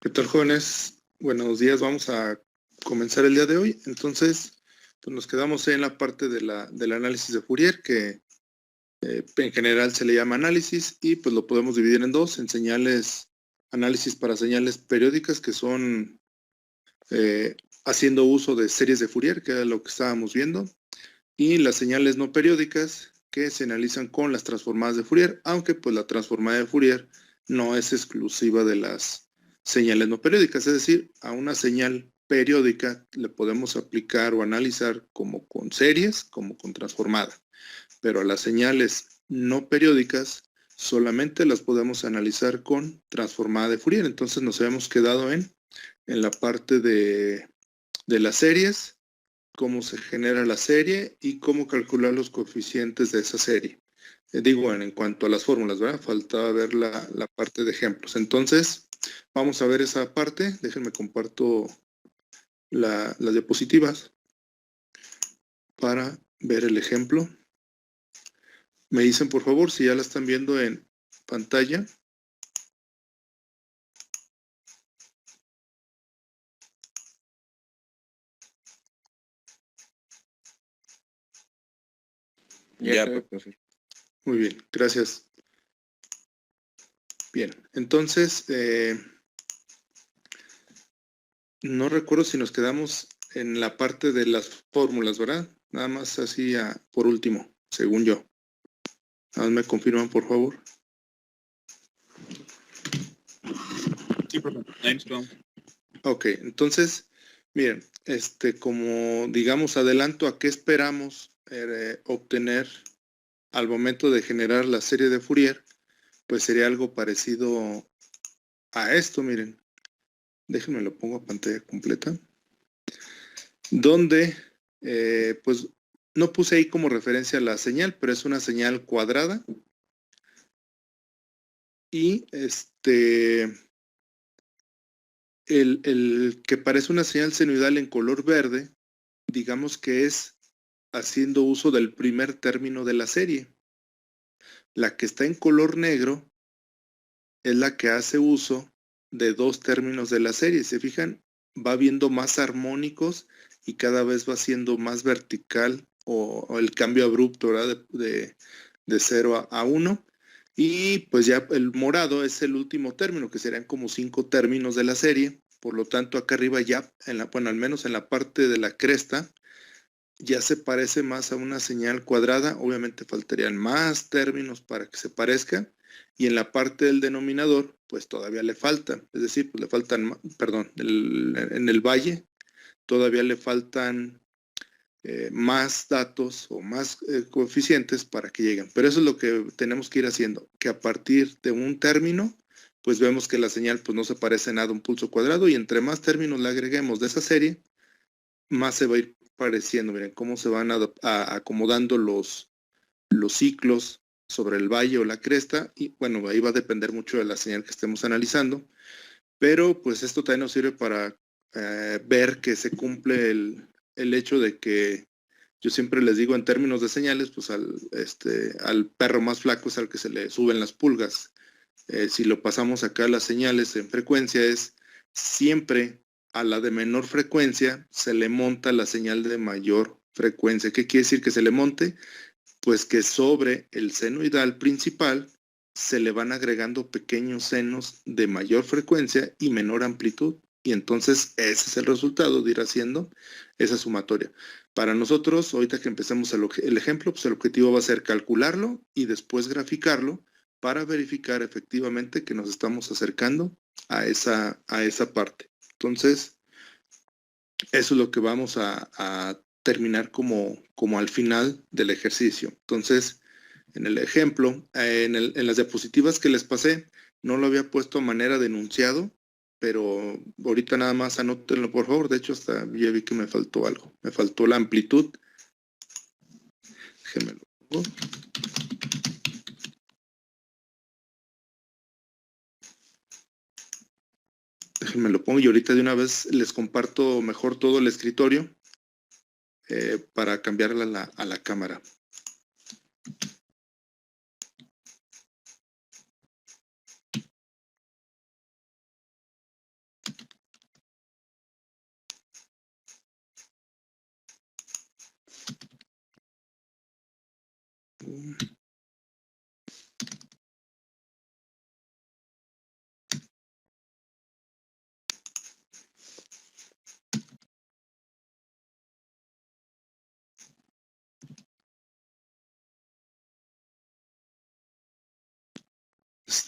¿Qué tal, jóvenes? Buenos días, vamos a comenzar el día de hoy. Entonces, pues nos quedamos en la parte del análisis de Fourier, que en general se le llama análisis, y pues lo podemos dividir en dos, en señales, análisis para señales periódicas, que son haciendo uso de series de Fourier, que era lo que estábamos viendo, y las señales no periódicas, que se analizan con las transformadas de Fourier, aunque pues la transformada de Fourier no es exclusiva de las señales no periódicas, es decir, a una señal periódica le podemos aplicar o analizar como con series, como con transformada, pero a las señales no periódicas solamente las podemos analizar con transformada de Fourier. Entonces nos habíamos quedado en la parte de las series, cómo se genera la serie y cómo calcular los coeficientes de esa serie. Digo, en cuanto a las fórmulas, ¿verdad? Faltaba ver la parte de ejemplos. Entonces, vamos a ver esa parte. Déjenme comparto las diapositivas para ver el ejemplo. Me dicen, por favor, si ya la están viendo en pantalla. Ya, profesor. Muy bien, gracias. Bien, entonces, no recuerdo si nos quedamos en la parte de las fórmulas, ¿verdad? Nada más así por último, según yo. Nada más me confirman, por favor. Sí, profesor. Ok, entonces, miren, como digamos adelanto a qué esperamos obtener al momento de generar la serie de Fourier, pues sería algo parecido a esto, miren. Déjenme lo pongo a pantalla completa. Donde, pues, no puse ahí como referencia la señal, pero es una señal cuadrada. Y el que parece una señal senoidal en color verde, digamos que es haciendo uso del primer término de la serie. La que está en color negro es la que hace uso de dos términos de la serie. ¿Se fijan? Va viendo más armónicos y cada vez va siendo más vertical o el cambio abrupto, ¿verdad? De 0 a 1. Y pues ya el morado es el último término, que serían como 5 términos de la serie. Por lo tanto, acá arriba ya, bueno, al menos en la parte de la cresta, ya se parece más a una señal cuadrada. Obviamente faltarían más términos para que se parezca. Y en la parte del denominador, pues todavía le falta. Es decir, pues le faltan, perdón, en el valle todavía le faltan más datos o más coeficientes para que lleguen. Pero eso es lo que tenemos que ir haciendo, que a partir de un término, pues vemos que la señal pues no se parece nada a un pulso cuadrado, y entre más términos le agreguemos de esa serie, más se va a ir pareciendo. Miren cómo se van acomodando los ciclos sobre el valle o la cresta, y bueno, ahí va a depender mucho de la señal que estemos analizando, pero pues esto también nos sirve para ver que se cumple el hecho de que yo siempre les digo en términos de señales, pues al perro más flaco es al que se le suben las pulgas. Si lo pasamos acá las señales en frecuencia, es siempre a la de menor frecuencia se le monta la señal de mayor frecuencia. ¿Qué quiere decir que se le monte? Pues que sobre el senoidal principal se le van agregando pequeños senos de mayor frecuencia y menor amplitud. Y entonces ese es el resultado de ir haciendo esa sumatoria. Para nosotros, ahorita que empecemos el ejemplo, pues el objetivo va a ser calcularlo y después graficarlo para verificar efectivamente que nos estamos acercando a esa parte. Entonces, eso es lo que vamos a terminar como al final del ejercicio. Entonces, en el ejemplo, en las diapositivas que les pasé, no lo había puesto a manera de enunciado, pero ahorita nada más anótenlo, por favor. De hecho, hasta ya vi que me faltó algo. Me faltó la amplitud. Déjenme lo pongo. Déjenme lo pongo y ahorita de una vez les comparto mejor todo el escritorio para cambiarla a la cámara.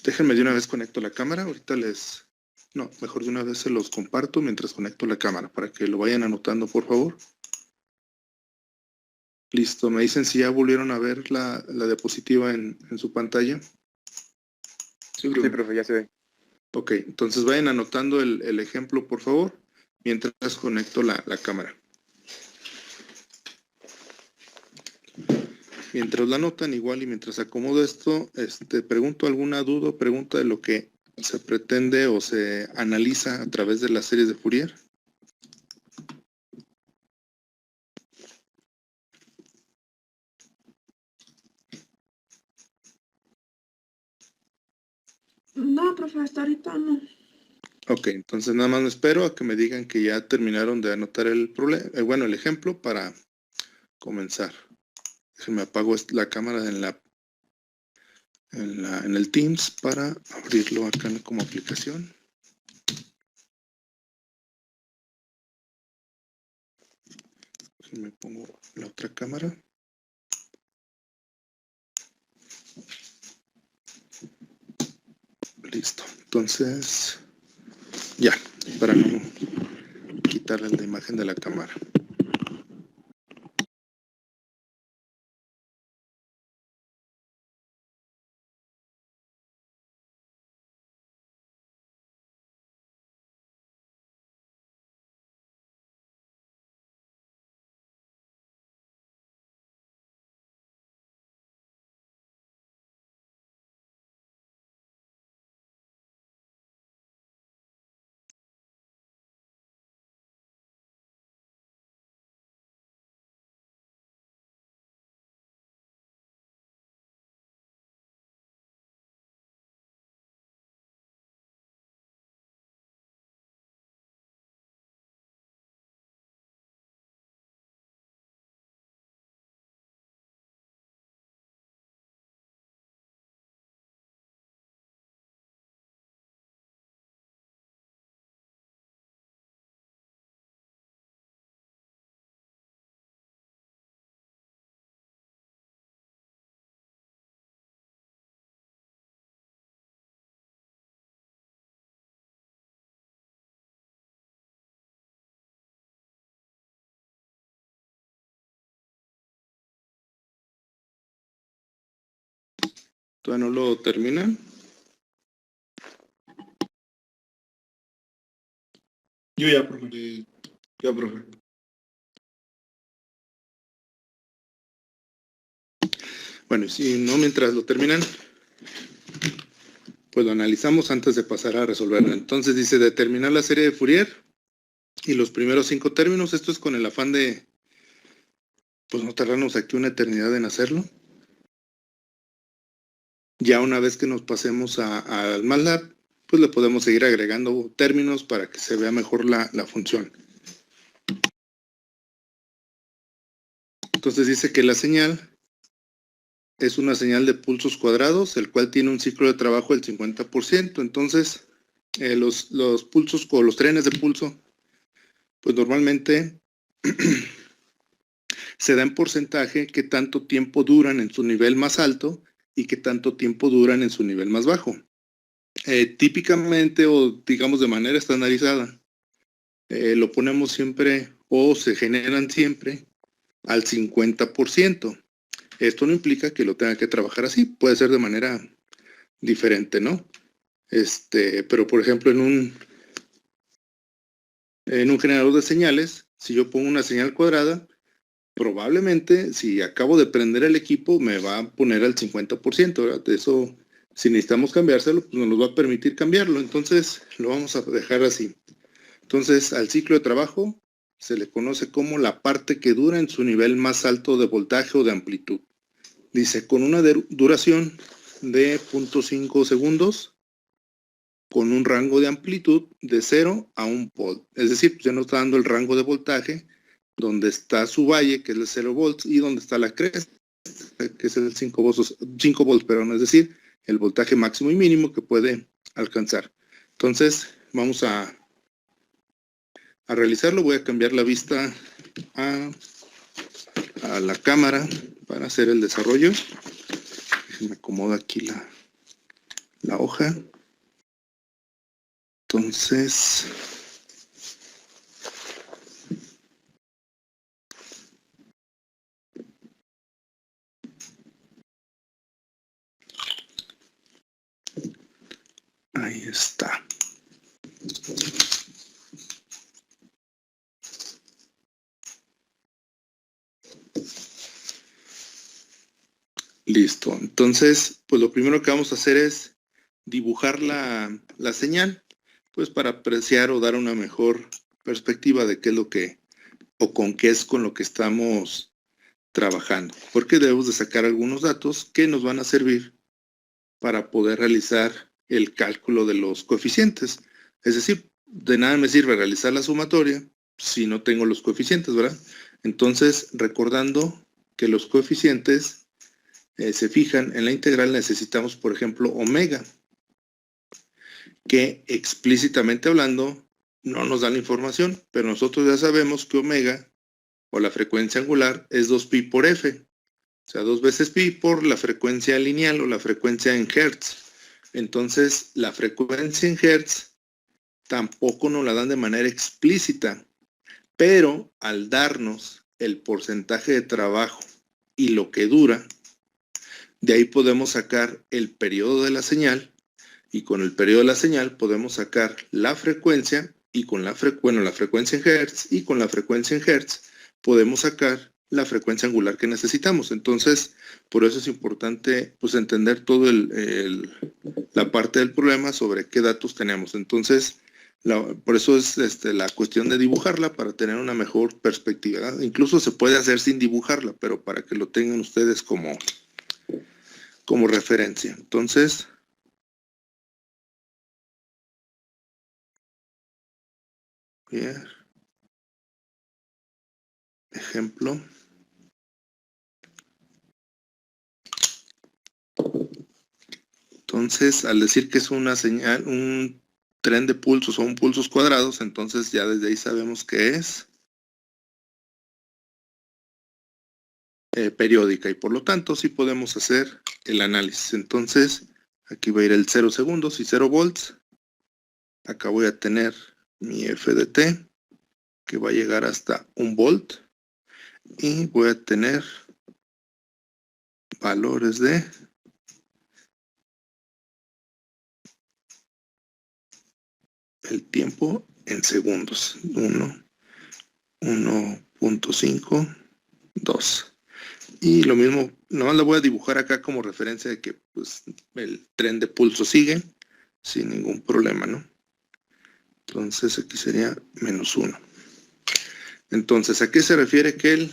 Déjenme de una vez conecto la cámara. Ahorita no, mejor de una vez se los comparto mientras conecto la cámara para que lo vayan anotando, por favor. Listo, me dicen si ya volvieron a ver la diapositiva en su pantalla. Sí, profe, ya se ve. Ok, entonces vayan anotando el ejemplo, por favor, mientras conecto la cámara. Mientras la anotan igual y mientras acomodo esto, pregunto alguna duda o pregunta de lo que se pretende o se analiza a través de las series de Fourier. No, profe, hasta ahorita no. Ok, entonces nada más me espero a que me digan que ya terminaron de anotar el problema, el ejemplo para comenzar. Déjenme apago la cámara en el Teams para abrirlo acá como aplicación. Me pongo la otra cámara. Listo. Entonces, ya, para no quitarle la imagen de la cámara. ¿Todavía no lo terminan? Yo ya, profe. Ya, profe. Bueno, y si no, mientras lo terminan, pues lo analizamos antes de pasar a resolverlo. Entonces dice determinar la serie de Fourier y los primeros 5 términos. Esto es con el afán de, pues no tardarnos aquí una eternidad en hacerlo. Ya una vez que nos pasemos al MATLAB, pues le podemos seguir agregando términos para que se vea mejor la función. Entonces dice que la señal es una señal de pulsos cuadrados, el cual tiene un ciclo de trabajo del 50%. Entonces, los pulsos o los trenes de pulso, pues normalmente se da en porcentaje qué tanto tiempo duran en su nivel más alto y qué tanto tiempo duran en su nivel más bajo. Típicamente o digamos de manera estandarizada, lo ponemos siempre o se generan siempre al 50%. Esto no implica que lo tenga que trabajar así, puede ser de manera diferente, ¿no? Pero por ejemplo en un generador de señales, si yo pongo una señal cuadrada, probablemente si acabo de prender el equipo me va a poner al 50%, ¿verdad? Eso, si necesitamos cambiárselo, pues nos va a permitir cambiarlo. Entonces lo vamos a dejar así. Entonces al ciclo de trabajo se le conoce como la parte que dura en su nivel más alto de voltaje o de amplitud. Dice, con una duración de 0.5 segundos, con un rango de amplitud de 0 a 1 volt. Es decir, pues ya nos está dando el rango de voltaje, donde está su valle, que es el 0 volts, y donde está la cresta, que es el 5 volts, perdón, es decir, el voltaje máximo y mínimo que puede alcanzar. Entonces, vamos a realizarlo. Voy a cambiar la vista a la cámara para hacer el desarrollo. Me acomodo aquí la hoja. Entonces, ahí está. Listo. Entonces, pues lo primero que vamos a hacer es dibujar la señal, pues para apreciar o dar una mejor perspectiva de qué es lo que, o con qué es con lo que estamos trabajando. Porque debemos de sacar algunos datos que nos van a servir para poder realizar el cálculo de los coeficientes. Es decir, de nada me sirve realizar la sumatoria si no tengo los coeficientes, ¿verdad? Entonces, recordando que los coeficientes se fijan en la integral, necesitamos, por ejemplo, omega, que explícitamente hablando no nos da la información, pero nosotros ya sabemos que omega, o la frecuencia angular, es 2pi por f. O sea, 2 veces pi por la frecuencia lineal o la frecuencia en hertz. Entonces, la frecuencia en hertz tampoco nos la dan de manera explícita, pero al darnos el porcentaje de trabajo y lo que dura, de ahí podemos sacar el periodo de la señal, y con el periodo de la señal podemos sacar la frecuencia, y con la frecuencia en hertz, y con la frecuencia en hertz podemos sacar la frecuencia angular que necesitamos. Entonces, por eso es importante pues entender todo la parte del problema sobre qué datos tenemos. Entonces, por eso es la cuestión de dibujarla para tener una mejor perspectiva, ¿verdad? Incluso se puede hacer sin dibujarla, pero para que lo tengan ustedes como referencia. Entonces, bien. Ejemplo. Entonces, al decir que es una señal, un tren de pulsos o un pulsos cuadrados, entonces ya desde ahí sabemos que es periódica y por lo tanto sí podemos hacer el análisis. Entonces, aquí va a ir el 0 segundos y 0 volts. Acá voy a tener mi F de T, que va a llegar hasta 1 volt. Y voy a tener valores de el tiempo en segundos. 1, 1.5, 2. Y lo mismo, nomás la voy a dibujar acá como referencia de que pues, el tren de pulso sigue sin ningún problema, ¿no? Entonces aquí sería -1. Entonces, ¿a qué se refiere que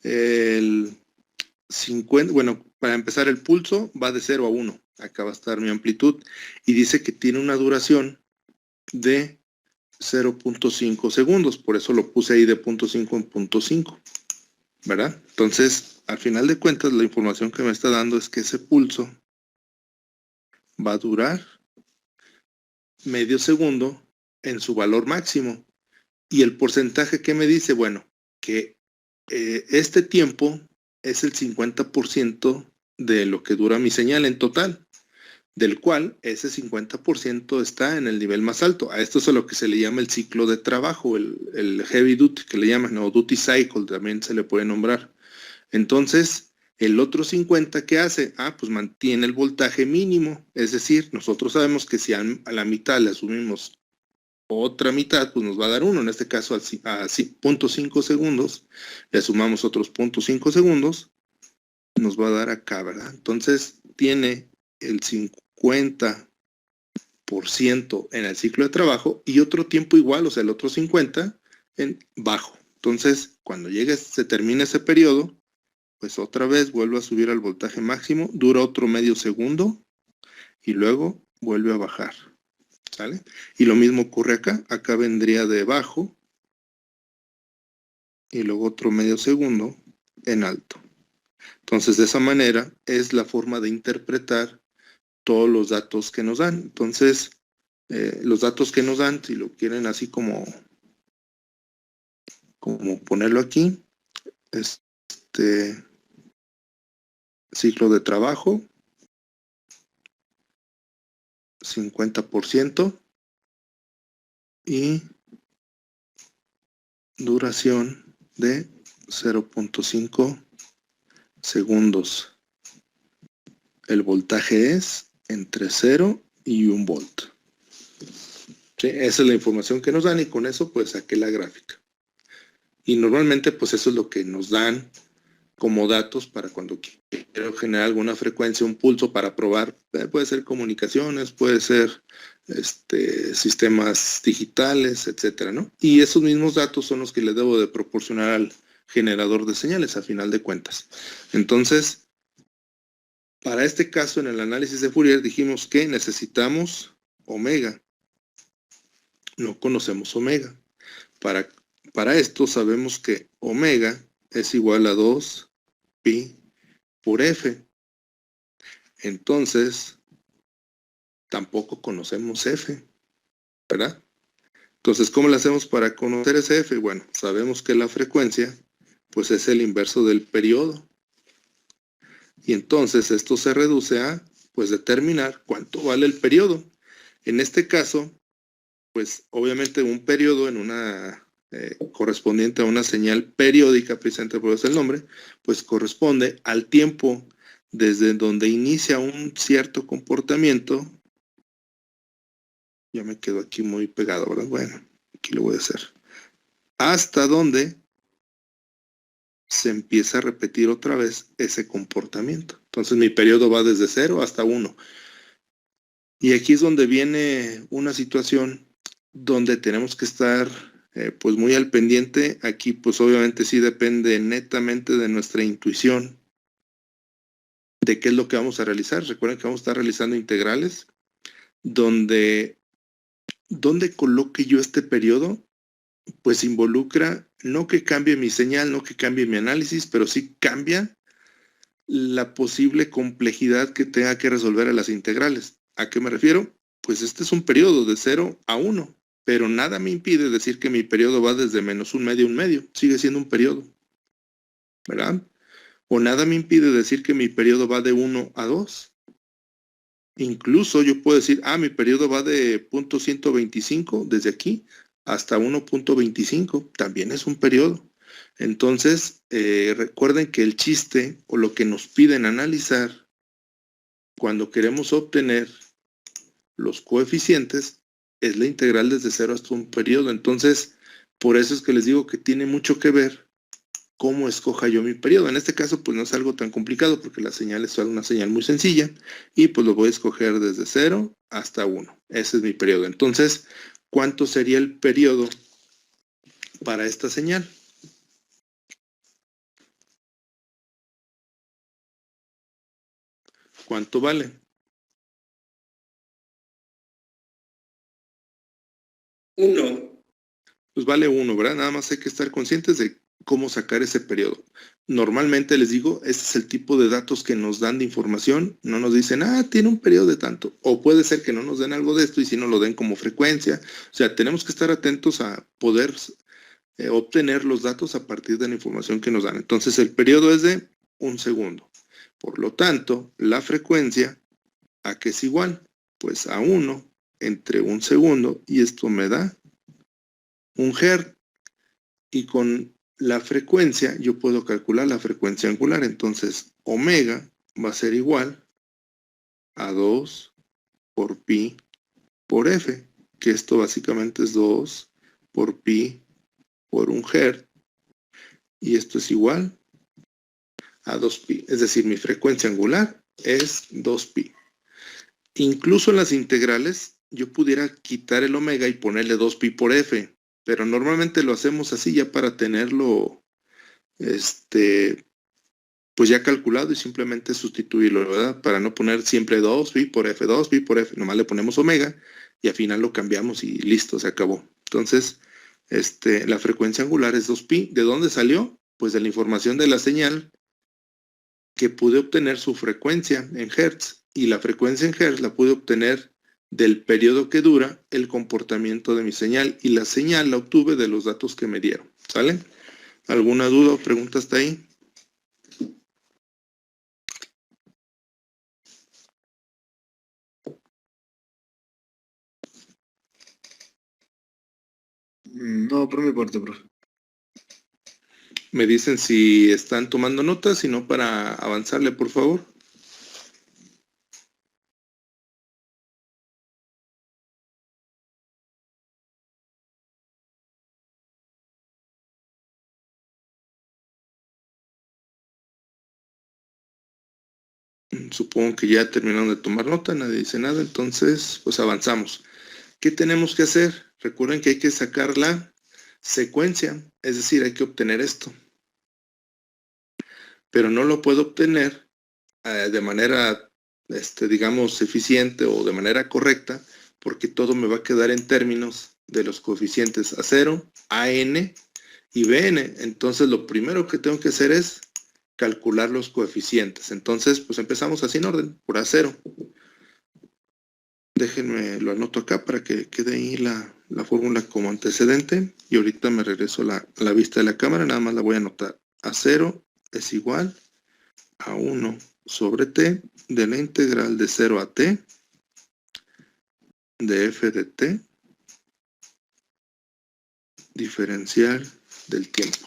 el 50, bueno, para empezar el pulso va de 0 a 1. Acá va a estar mi amplitud. Y dice que tiene una duración de 0.5 segundos. Por eso lo puse ahí de 0.5 en 0.5. ¿Verdad? Entonces, al final de cuentas, la información que me está dando es que ese pulso va a durar medio segundo en su valor máximo. Y el porcentaje que me dice, bueno, que este tiempo es el 50% de lo que dura mi señal en total, del cual ese 50% está en el nivel más alto. A esto es a lo que se le llama el ciclo de trabajo, el heavy duty, que le llaman, o duty cycle, también se le puede nombrar. Entonces, el otro 50, ¿qué hace? Pues mantiene el voltaje mínimo. Es decir, nosotros sabemos que si a la mitad le asumimos otra mitad, pues nos va a dar 1. En este caso, a 0.5 segundos, le sumamos otros 0.5 segundos, nos va a dar acá, ¿verdad? Entonces, tiene el 50% en el ciclo de trabajo y otro tiempo igual, o sea, el otro 50 en bajo. Entonces, cuando se termina ese periodo, pues otra vez vuelve a subir al voltaje máximo, dura otro medio segundo y luego vuelve a bajar, ¿sale? Y lo mismo ocurre acá, acá vendría de bajo y luego otro medio segundo en alto. Entonces, de esa manera es la forma de interpretar todos los datos que nos dan. Entonces, los datos que nos dan, si lo quieren así como ponerlo aquí, ciclo de trabajo, 50% y duración de 0.5 segundos. El voltaje es entre 0 y 1 volt. ¿Sí? Esa es la información que nos dan y con eso pues saqué la gráfica. Y normalmente pues eso es lo que nos dan como datos para cuando quiero generar alguna frecuencia, un pulso para probar. Puede ser comunicaciones, puede ser sistemas digitales, etcétera, ¿no? Y esos mismos datos son los que le debo de proporcionar al generador de señales a final de cuentas. Entonces, para este caso en el análisis de Fourier dijimos que necesitamos omega. No conocemos omega. Para esto sabemos que omega es igual a 2 pi por f. Entonces, tampoco conocemos f, ¿verdad? Entonces, ¿cómo le hacemos para conocer ese f? Bueno, sabemos que la frecuencia, pues es el inverso del periodo. Y entonces esto se reduce a, pues, determinar cuánto vale el periodo. En este caso, pues, obviamente un periodo en una correspondiente a una señal periódica, precisamente por eso el nombre, pues corresponde al tiempo desde donde inicia un cierto comportamiento. Ya me quedo aquí muy pegado, ¿verdad? Bueno, aquí lo voy a hacer. Hasta donde se empieza a repetir otra vez ese comportamiento. Entonces mi periodo va desde 0 hasta 1. Y aquí es donde viene una situación donde tenemos que estar pues muy al pendiente. Aquí pues obviamente sí depende netamente de nuestra intuición de qué es lo que vamos a realizar. Recuerden que vamos a estar realizando integrales donde coloque yo este periodo pues involucra no que cambie mi señal, no que cambie mi análisis, pero sí cambia la posible complejidad que tenga que resolver a las integrales. ¿A qué me refiero? Pues este es un periodo de 0 a 1, pero nada me impide decir que mi periodo va desde menos un medio a un medio. Sigue siendo un periodo, ¿verdad? O nada me impide decir que mi periodo va de 1 a 2. Incluso yo puedo decir, mi periodo va de 0.125 desde aquí hasta 1.25. También es un periodo. Entonces, recuerden que el chiste o lo que nos piden analizar cuando queremos obtener los coeficientes es la integral desde 0 hasta un periodo. Entonces, por eso es que les digo que tiene mucho que ver cómo escoja yo mi periodo. En este caso, pues no es algo tan complicado porque la señal es solo una señal muy sencilla y pues lo voy a escoger desde 0 hasta 1. Ese es mi periodo. Entonces, ¿cuánto sería el periodo para esta señal? ¿Cuánto vale? Uno. Pues vale 1, ¿verdad? Nada más hay que estar conscientes de cómo sacar ese periodo. Normalmente les digo, este es el tipo de datos que nos dan de información. No nos dicen, tiene un periodo de tanto. O puede ser que no nos den algo de esto y si nos lo den como frecuencia. O sea, tenemos que estar atentos a poder obtener los datos a partir de la información que nos dan. Entonces, el periodo es de 1 segundo. Por lo tanto, la frecuencia, ¿a qué es igual? Pues a 1 entre 1 segundo y esto me da 1 hertz. Y con la frecuencia, yo puedo calcular la frecuencia angular. Entonces, omega va a ser igual a 2 por pi por f, que esto básicamente es 2 por pi por 1 hertz. Y esto es igual a 2 pi. Es decir, mi frecuencia angular es 2 pi. Incluso en las integrales, yo pudiera quitar el omega y ponerle 2 pi por f. Pero normalmente lo hacemos así ya para tenerlo pues ya calculado y simplemente sustituirlo, ¿verdad? Para no poner siempre 2 pi por f, 2 pi por f, nomás le ponemos omega y al final lo cambiamos y listo, se acabó. Entonces, la frecuencia angular es 2 pi. ¿De dónde salió? Pues de la información de la señal que pude obtener su frecuencia en hertz y la frecuencia en hertz la pude obtener del periodo que dura el comportamiento de mi señal y la señal la obtuve de los datos que me dieron, ¿sale? ¿Alguna duda o pregunta hasta ahí? No, por mi parte, profe. Me dicen si están tomando notas, si no para avanzarle, por favor. Supongo que ya terminaron de tomar nota, nadie dice nada, entonces pues avanzamos. ¿Qué tenemos que hacer? Recuerden que hay que sacar la secuencia, es decir, hay que obtener esto. Pero no lo puedo obtener de manera, digamos, eficiente o de manera correcta, porque todo me va a quedar en términos de los coeficientes A0, AN y BN. Entonces lo primero que tengo que hacer es calcular los coeficientes. Entonces, pues empezamos así en orden, por A0. Déjenme, lo anoto acá para que quede ahí la fórmula como antecedente. Y ahorita me regreso a la vista de la cámara, nada más la voy a anotar. A0 es igual a 1 sobre t de la integral de 0 a t de f de t diferencial del tiempo.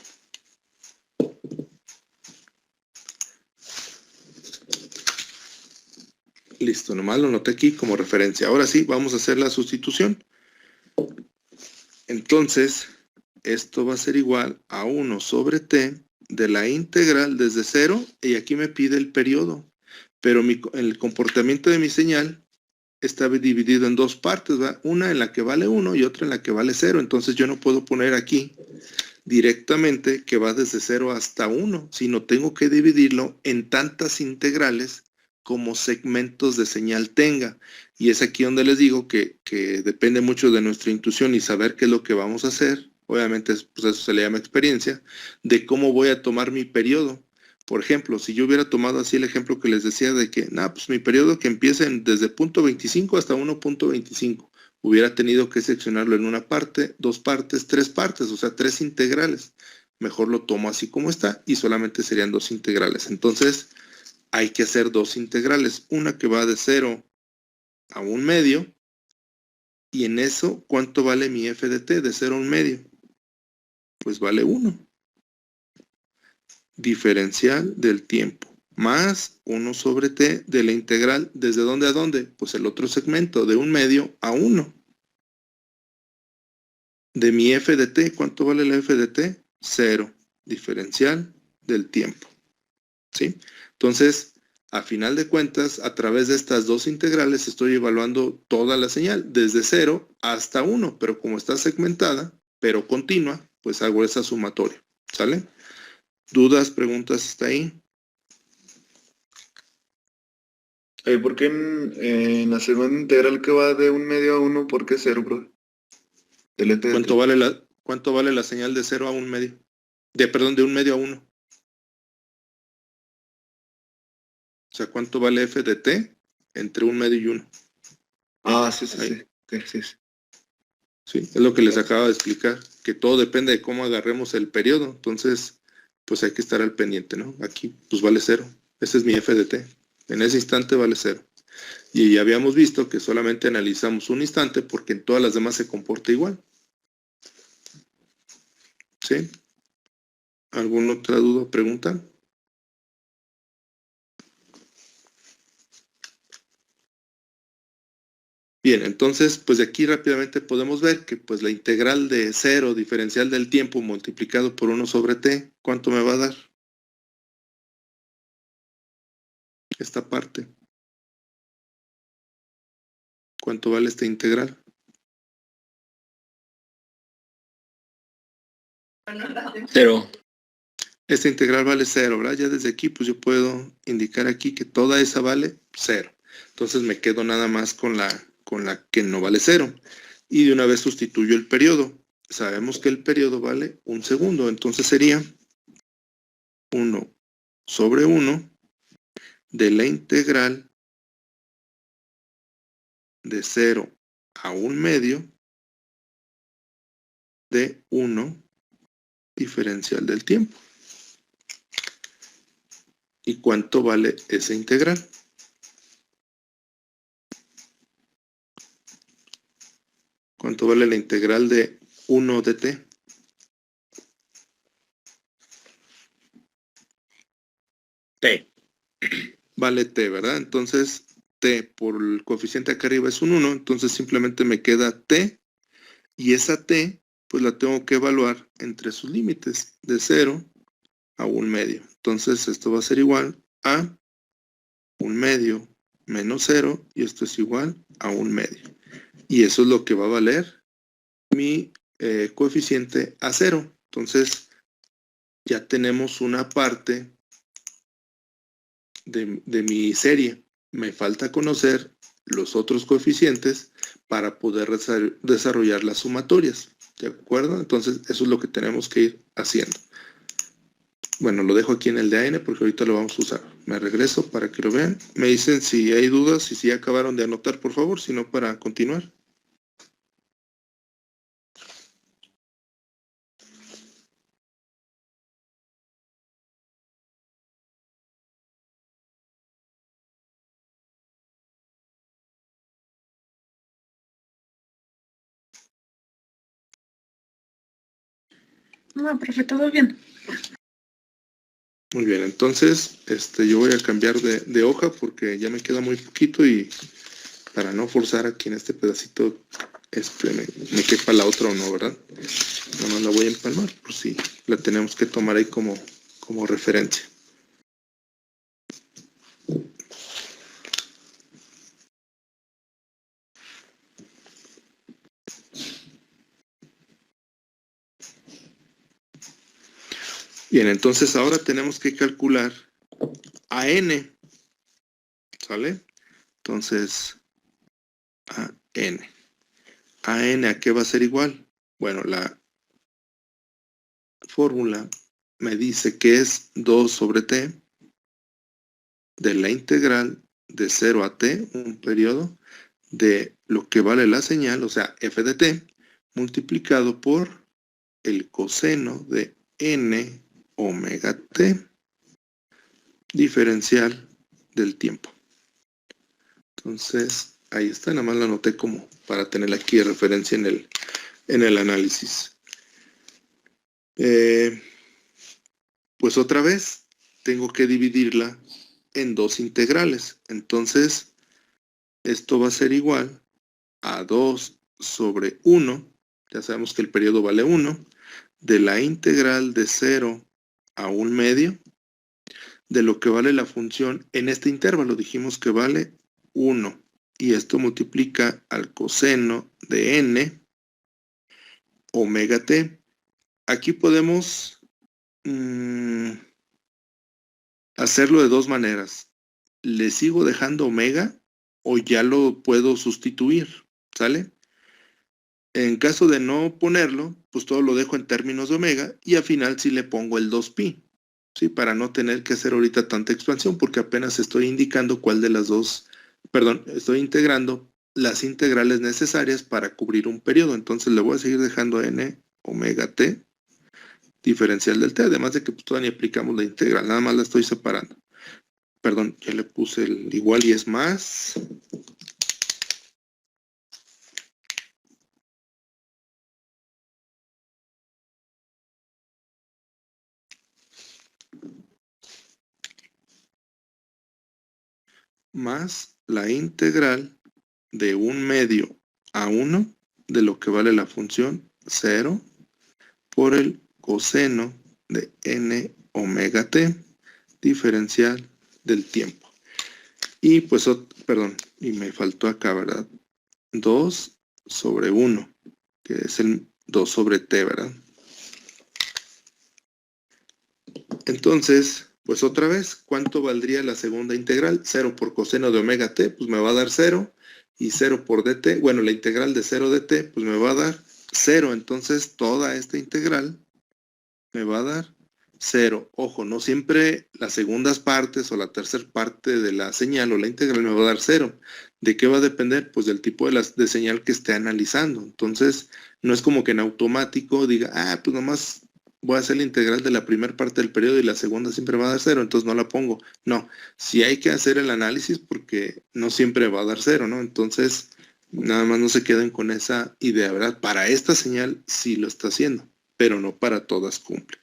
Listo, nomás lo noté aquí como referencia. Ahora sí, vamos a hacer la sustitución. Entonces, esto va a ser igual a 1 sobre t de la integral desde 0, y aquí me pide el periodo. Pero el comportamiento de mi señal está dividido en dos partes, ¿va? Una en la que vale 1 y otra en la que vale 0. Entonces yo no puedo poner aquí directamente que va desde 0 hasta 1, sino tengo que dividirlo en tantas integrales como segmentos de señal tenga. Y es aquí donde les digo que depende mucho de nuestra intuición y saber qué es lo que vamos a hacer. Obviamente, pues eso se le llama experiencia, de cómo voy a tomar mi periodo. Por ejemplo, si yo hubiera tomado así el ejemplo que les decía de que, pues mi periodo que empiece desde punto 25 hasta 1.25, hubiera tenido que seccionarlo en una parte, dos partes, tres partes, o sea, tres integrales. Mejor lo tomo así como está y solamente serían dos integrales. Entonces, hay que hacer dos integrales. Una que va de 0 a 1 medio. Y en eso, ¿cuánto vale mi f de t de 0 a 1 medio? Pues vale 1. Diferencial del tiempo. Más 1 sobre t de la integral. ¿Desde dónde a dónde? Pues el otro segmento, de 1 medio a 1. De mi f de t, ¿cuánto vale la f de t? 0. Diferencial del tiempo. ¿Sí? Entonces, a final de cuentas, a través de estas dos integrales estoy evaluando toda la señal, desde 0 hasta 1, pero como está segmentada, pero continua, pues hago esa sumatoria. ¿Sale? ¿Dudas, preguntas hasta ahí? ¿Por qué en la segunda integral que va de 1 medio a 1, por qué 0, profe? Del ET de ¿Cuánto vale la señal de 0 a 1 medio? Perdón, de 1 medio a 1. O sea, ¿cuánto vale f de t entre 1 medio y 1? Sí. Okay, sí. Sí, es lo que les acabo de explicar, que todo depende de cómo agarremos el periodo. Entonces, pues hay que estar al pendiente, ¿no? Aquí, pues vale 0. Ese es mi f de t. En ese instante vale 0. Y ya habíamos visto que solamente analizamos un instante porque en todas las demás se comporta igual. ¿Sí? ¿Alguna otra duda o pregunta? Bien, entonces, pues de aquí rápidamente podemos ver que pues la integral de 0 diferencial del tiempo multiplicado por 1 sobre t, ¿cuánto me va a dar? Esta parte. ¿Cuánto vale esta integral? Cero. Esta integral vale 0, ¿verdad? Ya desde aquí, pues yo puedo indicar aquí que toda esa vale 0. Entonces me quedo nada más con la que no vale 0. Y de una vez sustituyo el periodo. Sabemos que el periodo vale 1 segundo. Entonces sería 1 sobre 1 de la integral de 0 a 1 medio de 1 diferencial del tiempo. ¿Y cuánto vale esa integral? ¿Cuánto vale la integral de 1 de t. T. Vale t, ¿verdad? Entonces, t por el coeficiente acá arriba es un 1, entonces simplemente me queda t, y esa t, pues la tengo que evaluar entre sus límites, de 0 a 1/2. Entonces, esto va a ser igual a 1/2 menos 0, y esto es igual a 1/2. Y eso es lo que va a valer mi coeficiente a 0. Entonces, ya tenemos una parte de mi serie. Me falta conocer los otros coeficientes para poder desarrollar las sumatorias. ¿De acuerdo? Entonces, eso es lo que tenemos que ir haciendo. Bueno, lo dejo aquí en el de AN porque ahorita lo vamos a usar. Me regreso para que lo vean. Me dicen si hay dudas y si ya acabaron de anotar, por favor, si no, para continuar. No, profe, todo bien. Muy bien, entonces yo voy a cambiar de hoja porque ya me queda muy poquito y para no forzar aquí en este pedacito me quepa la otra o no, ¿verdad? Nada más la voy a empalmar por si la tenemos que tomar ahí como referencia. Bien, entonces ahora tenemos que calcular a n, ¿sale? Entonces, a n, ¿a qué va a ser igual? Bueno, la fórmula me dice que es 2 sobre t de la integral de 0 a t, un periodo, de lo que vale la señal, o sea, f de t, multiplicado por el coseno de n omega t diferencial del tiempo. Entonces, ahí está, nada más la anoté como para tener aquí de referencia en el análisis. Pues otra vez, tengo que dividirla en dos integrales. Entonces, esto va a ser igual a 2 sobre 1, ya sabemos que el periodo vale 1, de la integral de 0 a 1/2 de lo que vale la función en este intervalo. Dijimos que vale 1 y esto multiplica al coseno de n omega t. Aquí podemos hacerlo de dos maneras. ¿Le sigo dejando omega o ya lo puedo sustituir? ¿Sale? En caso de no ponerlo, pues todo lo dejo en términos de omega y al final sí le pongo el 2pi, ¿sí? Para no tener que hacer ahorita tanta expansión porque apenas estoy indicando cuál de las dos, perdón, estoy integrando las integrales necesarias para cubrir un periodo. Entonces le voy a seguir dejando n omega t diferencial del t, además de que pues, todavía ni aplicamos la integral, nada más la estoy separando. Perdón, ya le puse el igual y es más. Más la integral de 1/2 a 1 de lo que vale la función 0 por el coseno de n omega t diferencial del tiempo. Y pues, perdón, y me faltó acá, ¿verdad? 2 sobre 1, que es el 2 sobre t, ¿verdad? Entonces, pues otra vez, ¿cuánto valdría la segunda integral? 0 por coseno de omega t, pues me va a dar 0. Y 0 por dt, bueno, la integral de 0 de t, pues me va a dar 0. Entonces, toda esta integral me va a dar 0. Ojo, no siempre las segundas partes o la tercera parte de la señal o la integral me va a dar 0. ¿De qué va a depender? Pues del tipo de señal que esté analizando. Entonces, no es como que en automático diga, pues nomás voy a hacer la integral de la primera parte del periodo y la segunda siempre va a dar 0, entonces no la pongo. No, sí hay que hacer el análisis porque no siempre va a dar 0, ¿no? Entonces, Nada más no se queden con esa idea, ¿verdad? Para esta señal sí lo está haciendo, pero no para todas cumple.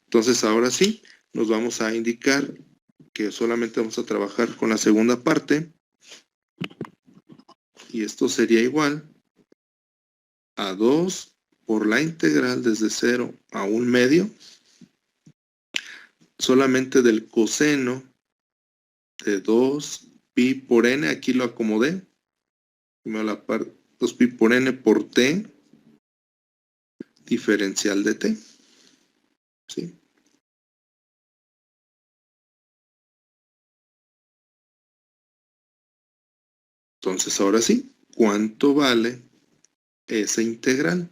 Entonces ahora sí, nos vamos a indicar que solamente vamos a trabajar con la segunda parte. Y esto sería igual a 2 por la integral desde 0 a 1 medio, solamente del coseno de 2 pi por n, aquí lo acomodé, me a la par 2 pi por n por t, diferencial de t, ¿sí? Entonces ahora sí, ¿cuánto vale esa integral?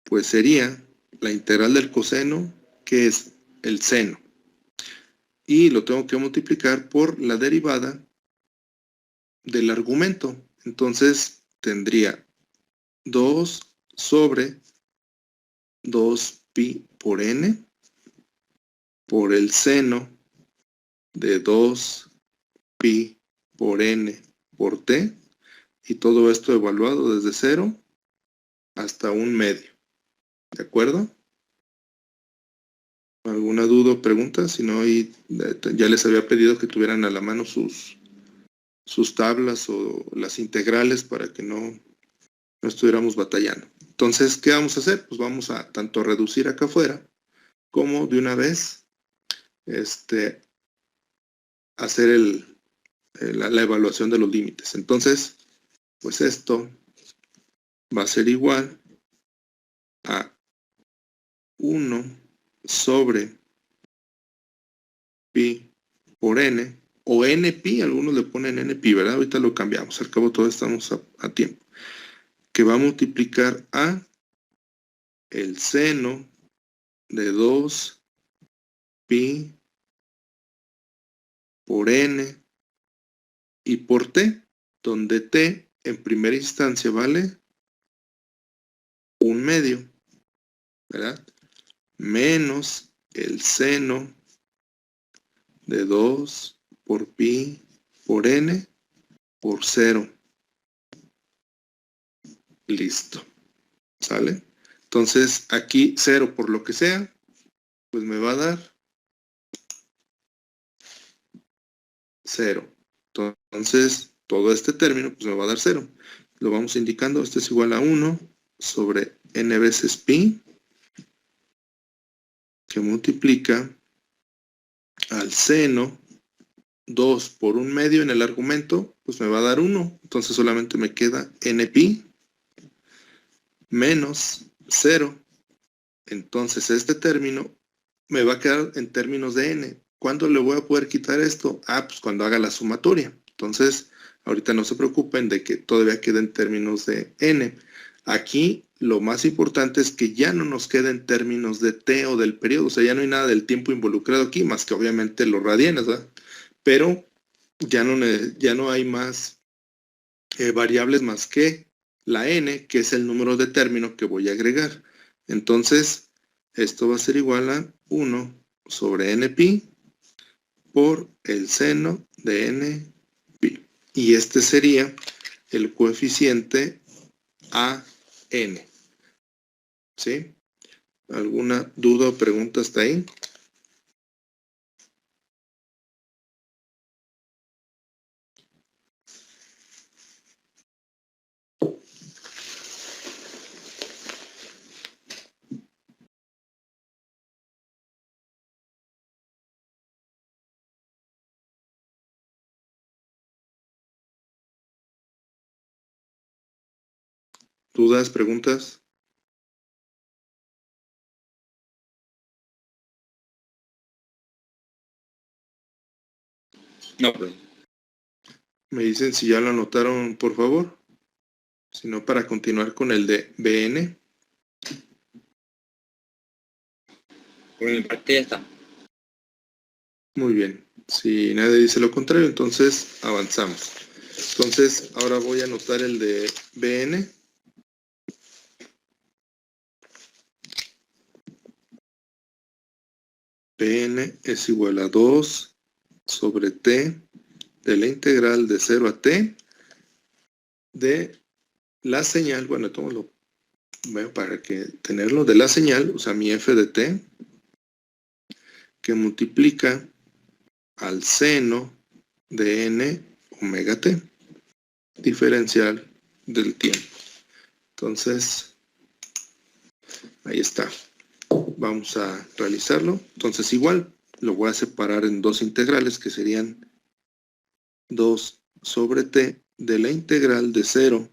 Pues sería la integral del coseno, que es el seno, y lo tengo que multiplicar por la derivada del argumento. Entonces tendría 2 sobre 2 pi por n por el seno de 2 pi por n por t, y todo esto evaluado desde 0 hasta 1 medio. ¿De acuerdo? ¿Alguna duda o pregunta? Si no, ya les había pedido que tuvieran a la mano sus tablas o las integrales para que no estuviéramos batallando. Entonces, ¿qué vamos a hacer? Pues vamos a tanto reducir acá afuera como de una vez hacer la evaluación de los límites. Entonces, pues esto va a ser igual a 1 sobre pi por n, o npi, algunos le ponen npi, ¿verdad? Ahorita lo cambiamos, al cabo todo estamos a tiempo. Que va a multiplicar a el seno de 2 pi por n y por t, donde t en primera instancia vale 1 medio, ¿verdad? Menos el seno de 2 por pi por n por 0. Listo. ¿Sale? Entonces aquí 0 por lo que sea, pues me va a dar 0. Entonces todo este término pues me va a dar 0. Lo vamos indicando. Esto es igual a 1 sobre n veces pi, que multiplica al seno 2 por 1 medio en el argumento, pues me va a dar 1. Entonces solamente me queda n pi menos 0. Entonces este término me va a quedar en términos de n. ¿Cuándo le voy a poder quitar esto? Ah, pues cuando haga la sumatoria. Entonces, ahorita no se preocupen de que todavía queda en términos de n. Aquí lo más importante es que ya no nos queda en términos de t o del periodo. O sea, ya no hay nada del tiempo involucrado aquí, más que obviamente los radianes, ¿verdad? Pero ya no hay más variables más que la n, que es el número de término que voy a agregar. Entonces, esto va a ser igual a 1 sobre n pi por el seno de n pi. Y este sería el coeficiente a n. ¿Sí? ¿Alguna duda o pregunta hasta ahí? ¿Dudas, preguntas? No, pero Me dicen si ya lo anotaron, por favor. Si no, para continuar con el de bn. por mi parte ya está. Muy bien. Si nadie dice lo contrario, entonces avanzamos. Entonces, ahora voy a anotar el de bn. Bn es igual a 2 sobre t de la integral de 0 a t de la señal, bueno, todo para que tenerlo de la señal, o sea, mi f de t, que multiplica al seno de n omega t, diferencial del tiempo. Entonces, ahí está. Vamos a realizarlo. Entonces, igual, lo voy a separar en dos integrales, que serían 2 sobre t de la integral de 0.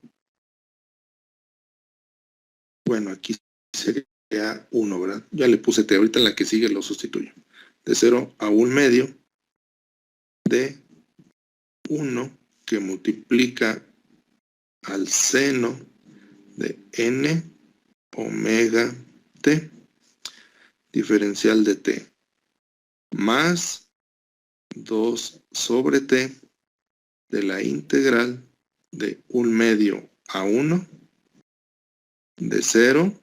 Bueno, aquí sería 1, ¿verdad? Ya le puse t, ahorita en la que sigue lo sustituyo. De 0 a 1 medio de 1 que multiplica al seno de n omega t, diferencial de t, más 2 sobre t de la integral de 1 medio a 1 de 0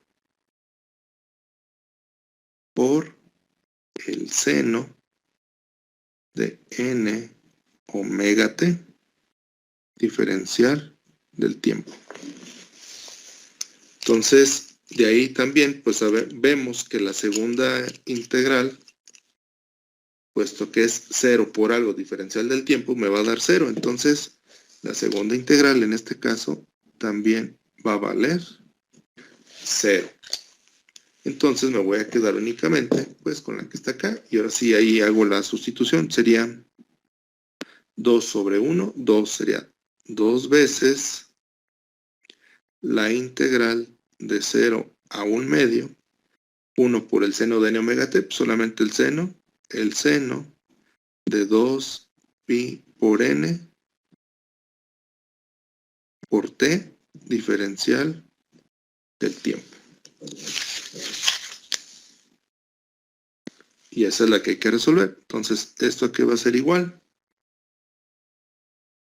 por el seno de n omega t, diferencial del tiempo. Entonces, de ahí también, pues vemos que la segunda integral, puesto que es 0 por algo diferencial del tiempo, me va a dar 0. Entonces, la segunda integral en este caso también va a valer 0. Entonces me voy a quedar únicamente pues con la que está acá. Y ahora sí, ahí hago la sustitución. Sería 2 sobre 1. 2 sería 2 veces la integral de 0 a 1 medio. 1 por el seno de n omega t, pues solamente el seno de 2 pi por n por t, diferencial del tiempo. Y esa es la que hay que resolver. Entonces, ¿esto aquí va a ser igual?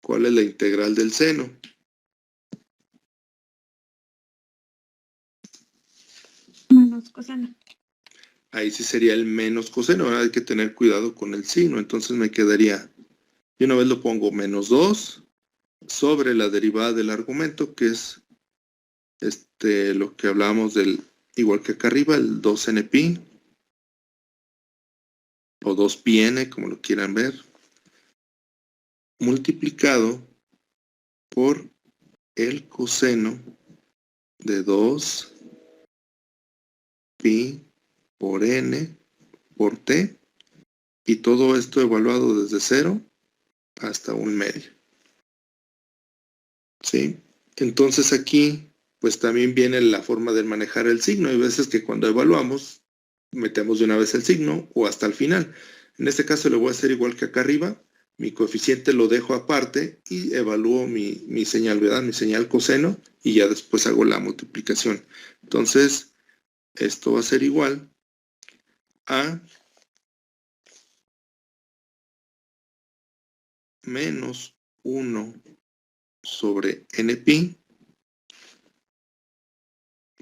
¿Cuál es la integral del seno? Menos coseno. Ahí sí sería el menos coseno. Ahora hay que tener cuidado con el signo. Entonces me quedaría, y una vez lo pongo, menos 2 sobre la derivada del argumento, que es lo que hablábamos del, igual que acá arriba, el 2n pi, o 2πn, como lo quieran ver, multiplicado por el coseno de 2 pi por n por t, y todo esto evaluado desde 0 hasta 1 medio. ¿Sí? Entonces aquí, pues también viene la forma de manejar el signo. Hay veces que cuando evaluamos, metemos de una vez el signo o hasta el final. En este caso le voy a hacer igual que acá arriba. Mi coeficiente lo dejo aparte y evalúo mi señal, ¿verdad? Mi señal coseno, y ya después hago la multiplicación. Entonces, esto va a ser igual a menos 1 sobre n pi,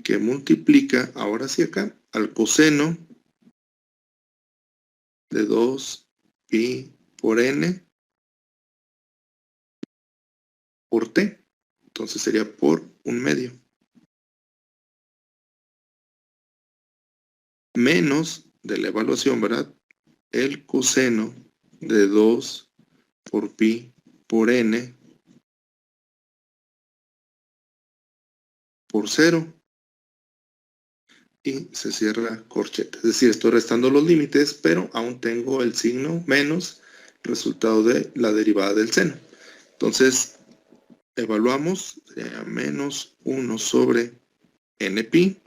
que multiplica, ahora sí acá, al coseno de 2 pi por n por t. Entonces sería por 1 medio. Menos de la evaluación, ¿verdad? El coseno de 2 por pi por n por 0. Y se cierra corchete. Es decir, estoy restando los límites, pero aún tengo el signo menos resultado de la derivada del seno. Entonces, evaluamos, sería menos 1 sobre n pi,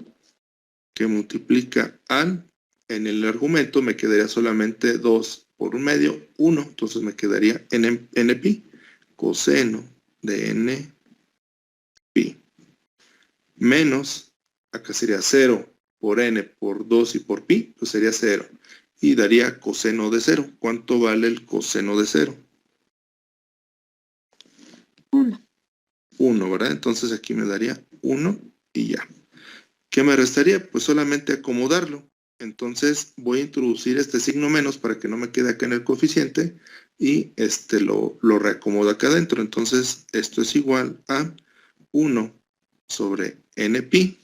que multiplica al, en el argumento me quedaría solamente 2 por 1 medio, 1, entonces me quedaría n pi, coseno de n pi, menos, acá sería 0 por n por 2 y por pi, pues sería 0, y daría coseno de 0. ¿Cuánto vale el coseno de 0? 1. 1, ¿verdad? Entonces aquí me daría 1 y ya. ¿Qué me restaría? Pues solamente acomodarlo. Entonces voy a introducir este signo menos para que no me quede acá en el coeficiente y lo reacomodo acá adentro. Entonces esto es igual a 1 sobre npi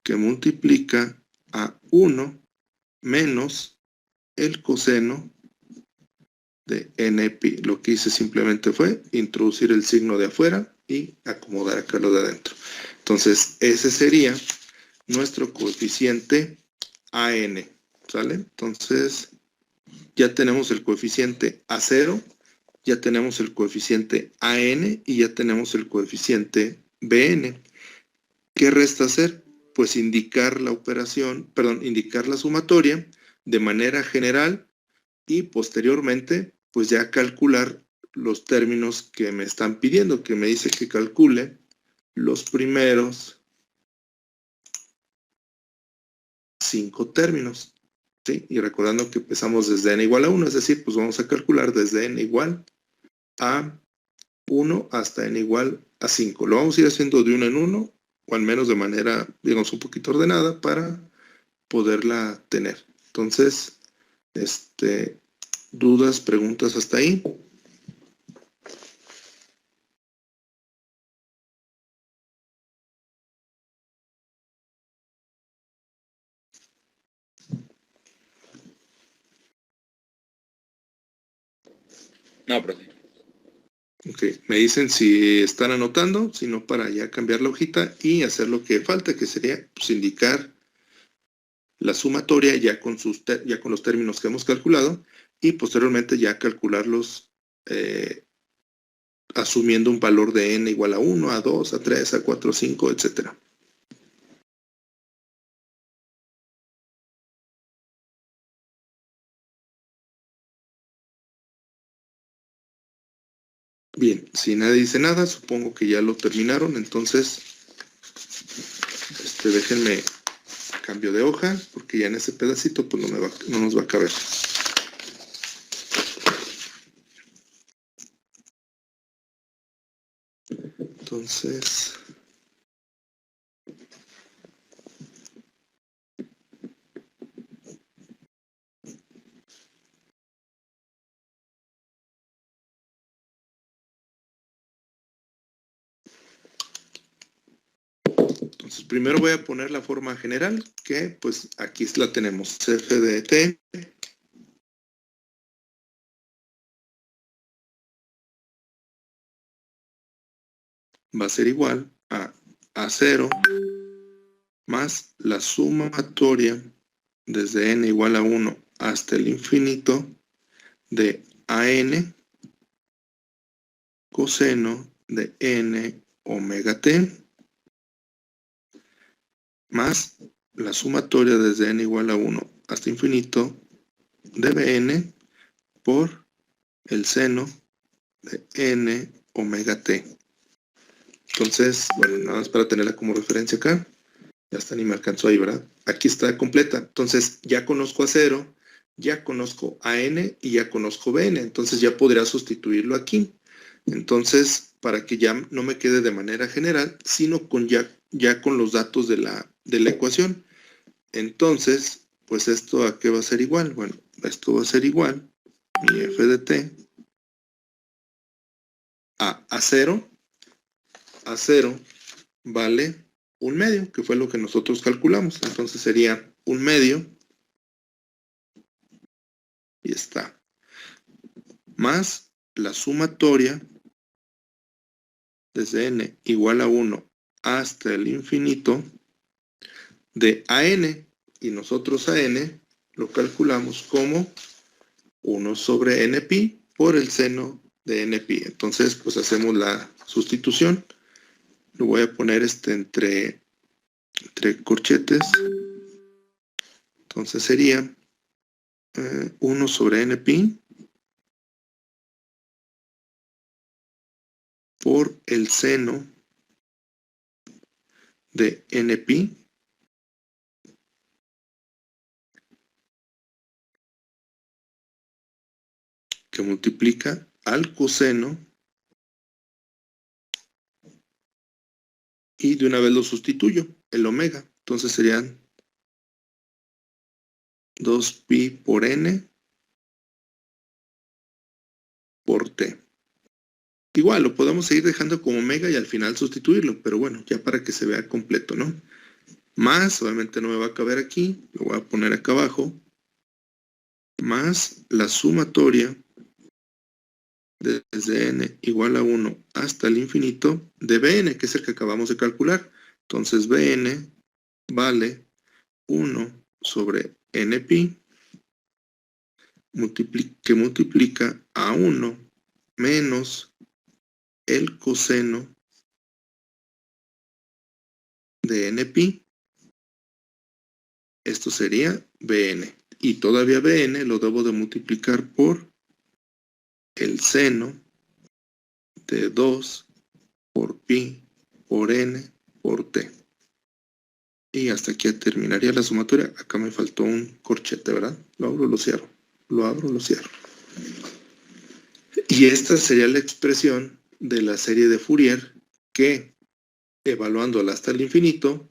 que multiplica a 1 menos el coseno de npi. Lo que hice simplemente fue introducir el signo de afuera y acomodar acá lo de adentro. Entonces ese sería nuestro coeficiente AN, ¿sale? Entonces ya tenemos el coeficiente A0, ya tenemos el coeficiente AN y ya tenemos el coeficiente BN. ¿Qué resta hacer? Pues indicar la operación, perdón, indicar la sumatoria de manera general y posteriormente pues ya calcular los términos que me están pidiendo, que me dice que calcule los primeros 5 términos, ¿sí? Y recordando que empezamos desde n igual a 1, es decir, pues vamos a calcular desde n igual a 1 hasta n igual a 5. Lo vamos a ir haciendo de uno en uno, o al menos de manera, digamos, un poquito ordenada para poderla tener. Entonces, dudas, preguntas hasta ahí. No, profe. Ok, me dicen si están anotando, si no para ya cambiar la hojita y hacer lo que falta, que sería pues, indicar la sumatoria ya con los términos que hemos calculado y posteriormente ya calcularlos asumiendo un valor de n igual a 1, a 2, a 3, a 4, a 5, etc. Bien, si nadie dice nada, supongo que ya lo terminaron, entonces déjenme cambio de hoja, porque ya en ese pedacito pues no nos va a caber. Entonces, primero voy a poner la forma general, que pues aquí la tenemos, f de t va a ser igual a A0 más la sumatoria desde n igual a 1 hasta el infinito de AN coseno de n omega t más la sumatoria desde n igual a 1 hasta infinito de Bn por el seno de n omega t. Entonces, bueno, nada más para tenerla como referencia acá. Ya está, ni me alcanzó ahí, ¿verdad? Aquí está completa. Entonces, ya conozco a 0, ya conozco a n y ya conozco bn. Entonces, ya podría sustituirlo aquí. Entonces, para que ya no me quede de manera general, sino con ya con los datos de la ecuación. Entonces, pues esto ¿a qué va a ser igual? Bueno, esto va a ser igual, mi f de t, a 0. A 0 vale 1/2, que fue lo que nosotros calculamos. Entonces sería 1/2, y está, más la sumatoria desde n igual a 1 hasta el infinito de AN, y nosotros AN lo calculamos como 1 sobre NPi por el seno de NPi. Entonces, pues hacemos la sustitución. Lo voy a poner entre corchetes. Entonces sería 1 sobre NPi por el seno de NPi que multiplica al coseno y de una vez lo sustituyo, el omega. Entonces serían 2pi por n por t. Igual, lo podemos seguir dejando como omega y al final sustituirlo, pero bueno, ya para que se vea completo, ¿no? Más, obviamente no me va a caber aquí, lo voy a poner acá abajo, más la sumatoria desde n igual a 1 hasta el infinito de Bn, que es el que acabamos de calcular. Entonces Bn vale 1 sobre npi, que multiplica a 1 menos el coseno de npi. Esto sería Bn. Y todavía Bn lo debo de multiplicar por el seno de 2 por pi por n por t. Y hasta aquí terminaría la sumatoria. Acá me faltó un corchete, ¿verdad? Lo abro, lo cierro. Lo abro, lo cierro. Y esta sería la expresión de la serie de Fourier que, evaluándola hasta el infinito,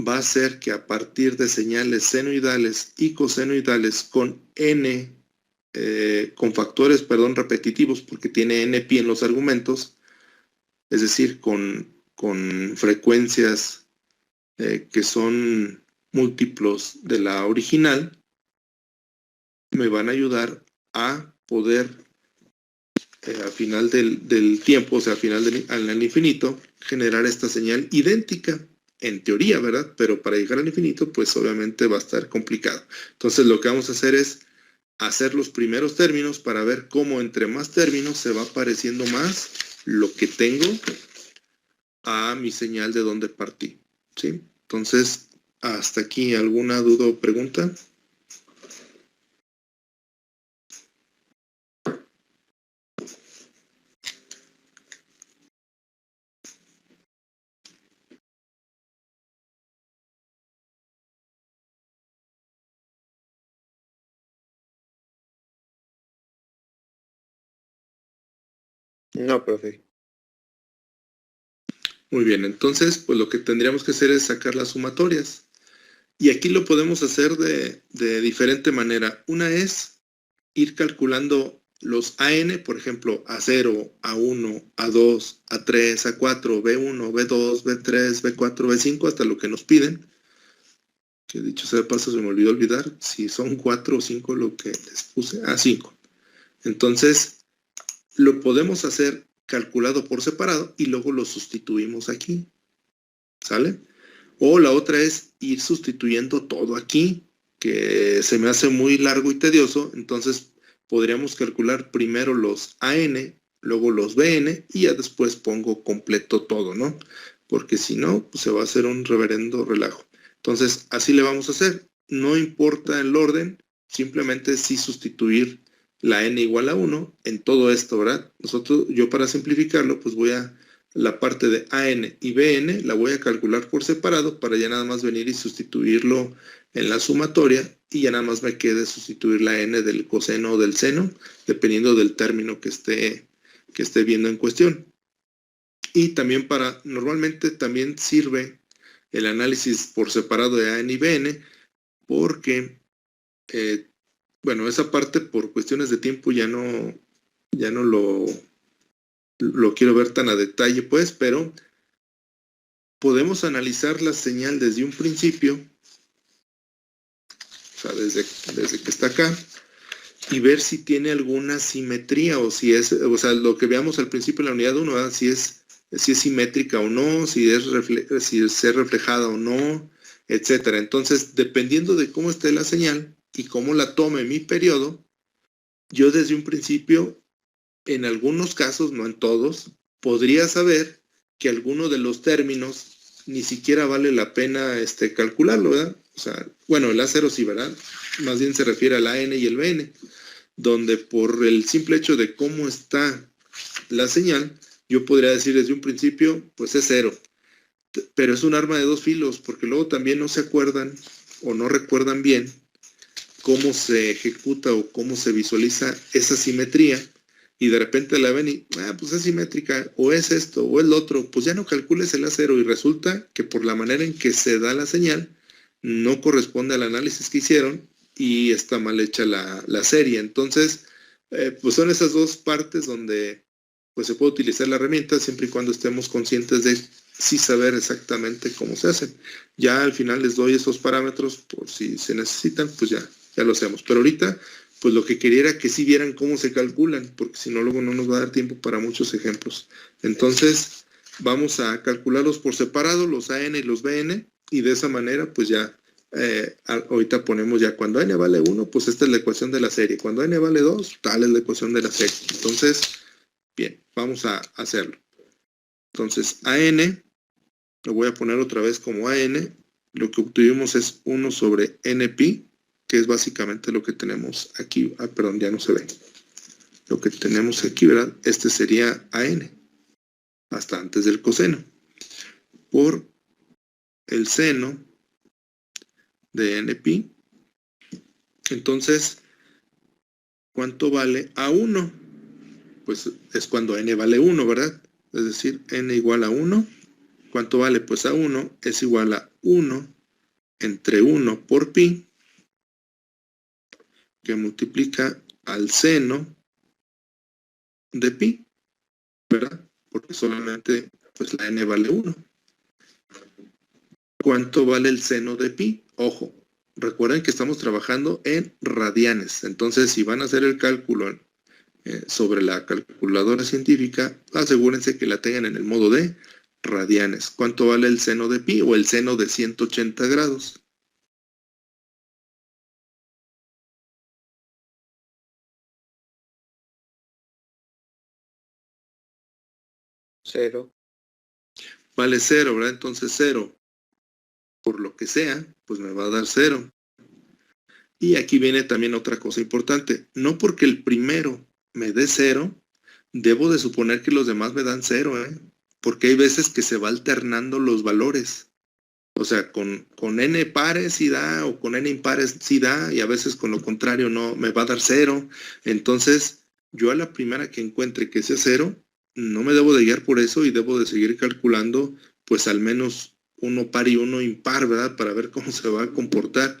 va a hacer que a partir de señales senoidales y cosenoidales con n, con factores, repetitivos, porque tiene npi en los argumentos, es decir, con frecuencias que son múltiplos de la original, me van a ayudar a poder, al final del tiempo, o sea, al final al infinito, generar esta señal idéntica, en teoría, ¿verdad? Pero para llegar al infinito, pues obviamente va a estar complicado. Entonces lo que vamos a hacer es hacer los primeros términos para ver cómo entre más términos se va pareciendo más lo que tengo a mi señal de donde partí, ¿sí? Entonces, hasta aquí, ¿alguna duda o pregunta? No, profe. Muy bien, entonces, pues lo que tendríamos que hacer es sacar las sumatorias. Y aquí lo podemos hacer de diferente manera. Una es ir calculando los AN, por ejemplo, A0, A1, A2, A3, A4, B1, B2, B3, B4, B5, hasta lo que nos piden. Que dicho sea de paso, se me olvidó olvidar si son 4 o 5 lo que les puse. 5. Entonces, lo podemos hacer calculado por separado y luego lo sustituimos aquí. ¿Sale? O la otra es ir sustituyendo todo aquí, que se me hace muy largo y tedioso. Entonces podríamos calcular primero los AN, luego los BN y ya después pongo completo todo, ¿no? Porque si no, pues se va a hacer un reverendo relajo. Entonces así le vamos a hacer. No importa el orden, simplemente sí sustituir la n igual a 1 en todo esto, ¿verdad? Yo para simplificarlo, pues voy a la parte de AN y BN la voy a calcular por separado para ya nada más venir y sustituirlo en la sumatoria y ya nada más me quede sustituir la n del coseno o del seno, dependiendo del término que esté viendo en cuestión. Y también normalmente también sirve el análisis por separado de AN y BN porque, bueno, esa parte por cuestiones de tiempo ya no lo quiero ver tan a detalle, pues, pero podemos analizar la señal desde un principio, o sea, desde que está acá, y ver si tiene alguna simetría o si es, o sea, lo que veamos al principio en la unidad 1, ¿verdad? Si es simétrica o no, si es reflejada o no, etcétera. Entonces, dependiendo de cómo esté la señal y cómo la tome mi periodo, yo desde un principio, en algunos casos, no en todos, podría saber que alguno de los términos ni siquiera vale la pena calcularlo, ¿verdad? O sea, bueno, el A0 sí, ¿verdad? Más bien se refiere al AN y el BN, donde por el simple hecho de cómo está la señal, yo podría decir desde un principio, pues es 0. Pero es un arma de dos filos, porque luego también no se acuerdan o no recuerdan bien cómo se ejecuta o cómo se visualiza esa simetría, y de repente la ven y, pues es simétrica, o es esto, o es lo otro, pues ya no calcules el A0, y resulta que por la manera en que se da la señal, no corresponde al análisis que hicieron, y está mal hecha la serie. Entonces, pues son esas dos partes donde pues se puede utilizar la herramienta siempre y cuando estemos conscientes de sí saber exactamente cómo se hacen. Ya al final les doy esos parámetros por si se necesitan, pues ya lo hacemos. Pero ahorita, pues lo que quería era que sí vieran cómo se calculan, porque si no luego no nos va a dar tiempo para muchos ejemplos. Entonces, vamos a calcularlos por separado, los AN y los BN, y de esa manera, pues ya ahorita ponemos ya cuando n vale 1, pues esta es la ecuación de la serie. Cuando n vale 2, tal es la ecuación de la serie. Entonces, bien, vamos a hacerlo. Entonces, AN, lo voy a poner otra vez como AN, lo que obtuvimos es 1 sobre NP, que es básicamente lo que tenemos aquí. Perdón, ya no se ve. Lo que tenemos aquí, ¿verdad? Este sería AN, hasta antes del coseno, por el seno de NP. Entonces, ¿cuánto vale A1? Pues es cuando n vale 1, ¿verdad? Es decir, n igual a 1. ¿Cuánto vale? Pues A1 es igual a 1 entre 1 por pi, que multiplica al seno de pi, ¿verdad? Porque solamente pues la n vale 1. ¿Cuánto vale el seno de pi? Ojo, recuerden que estamos trabajando en radianes. Entonces, si van a hacer el cálculo sobre la calculadora científica, asegúrense que la tengan en el modo de radianes. ¿Cuánto vale el seno de pi o el seno de 180 grados? Cero. Vale 0, ¿verdad? Entonces 0, por lo que sea, pues me va a dar 0. Y aquí viene también otra cosa importante. No porque el primero me dé 0, debo de suponer que los demás me dan 0, ¿eh? Porque hay veces que se va alternando los valores. O sea, con n pares sí da, o con n impares sí da, y a veces con lo contrario no, me va a dar 0. Entonces, yo a la primera que encuentre que sea 0, no me debo de guiar por eso y debo de seguir calculando, pues al menos uno par y uno impar, ¿verdad? Para ver cómo se va a comportar.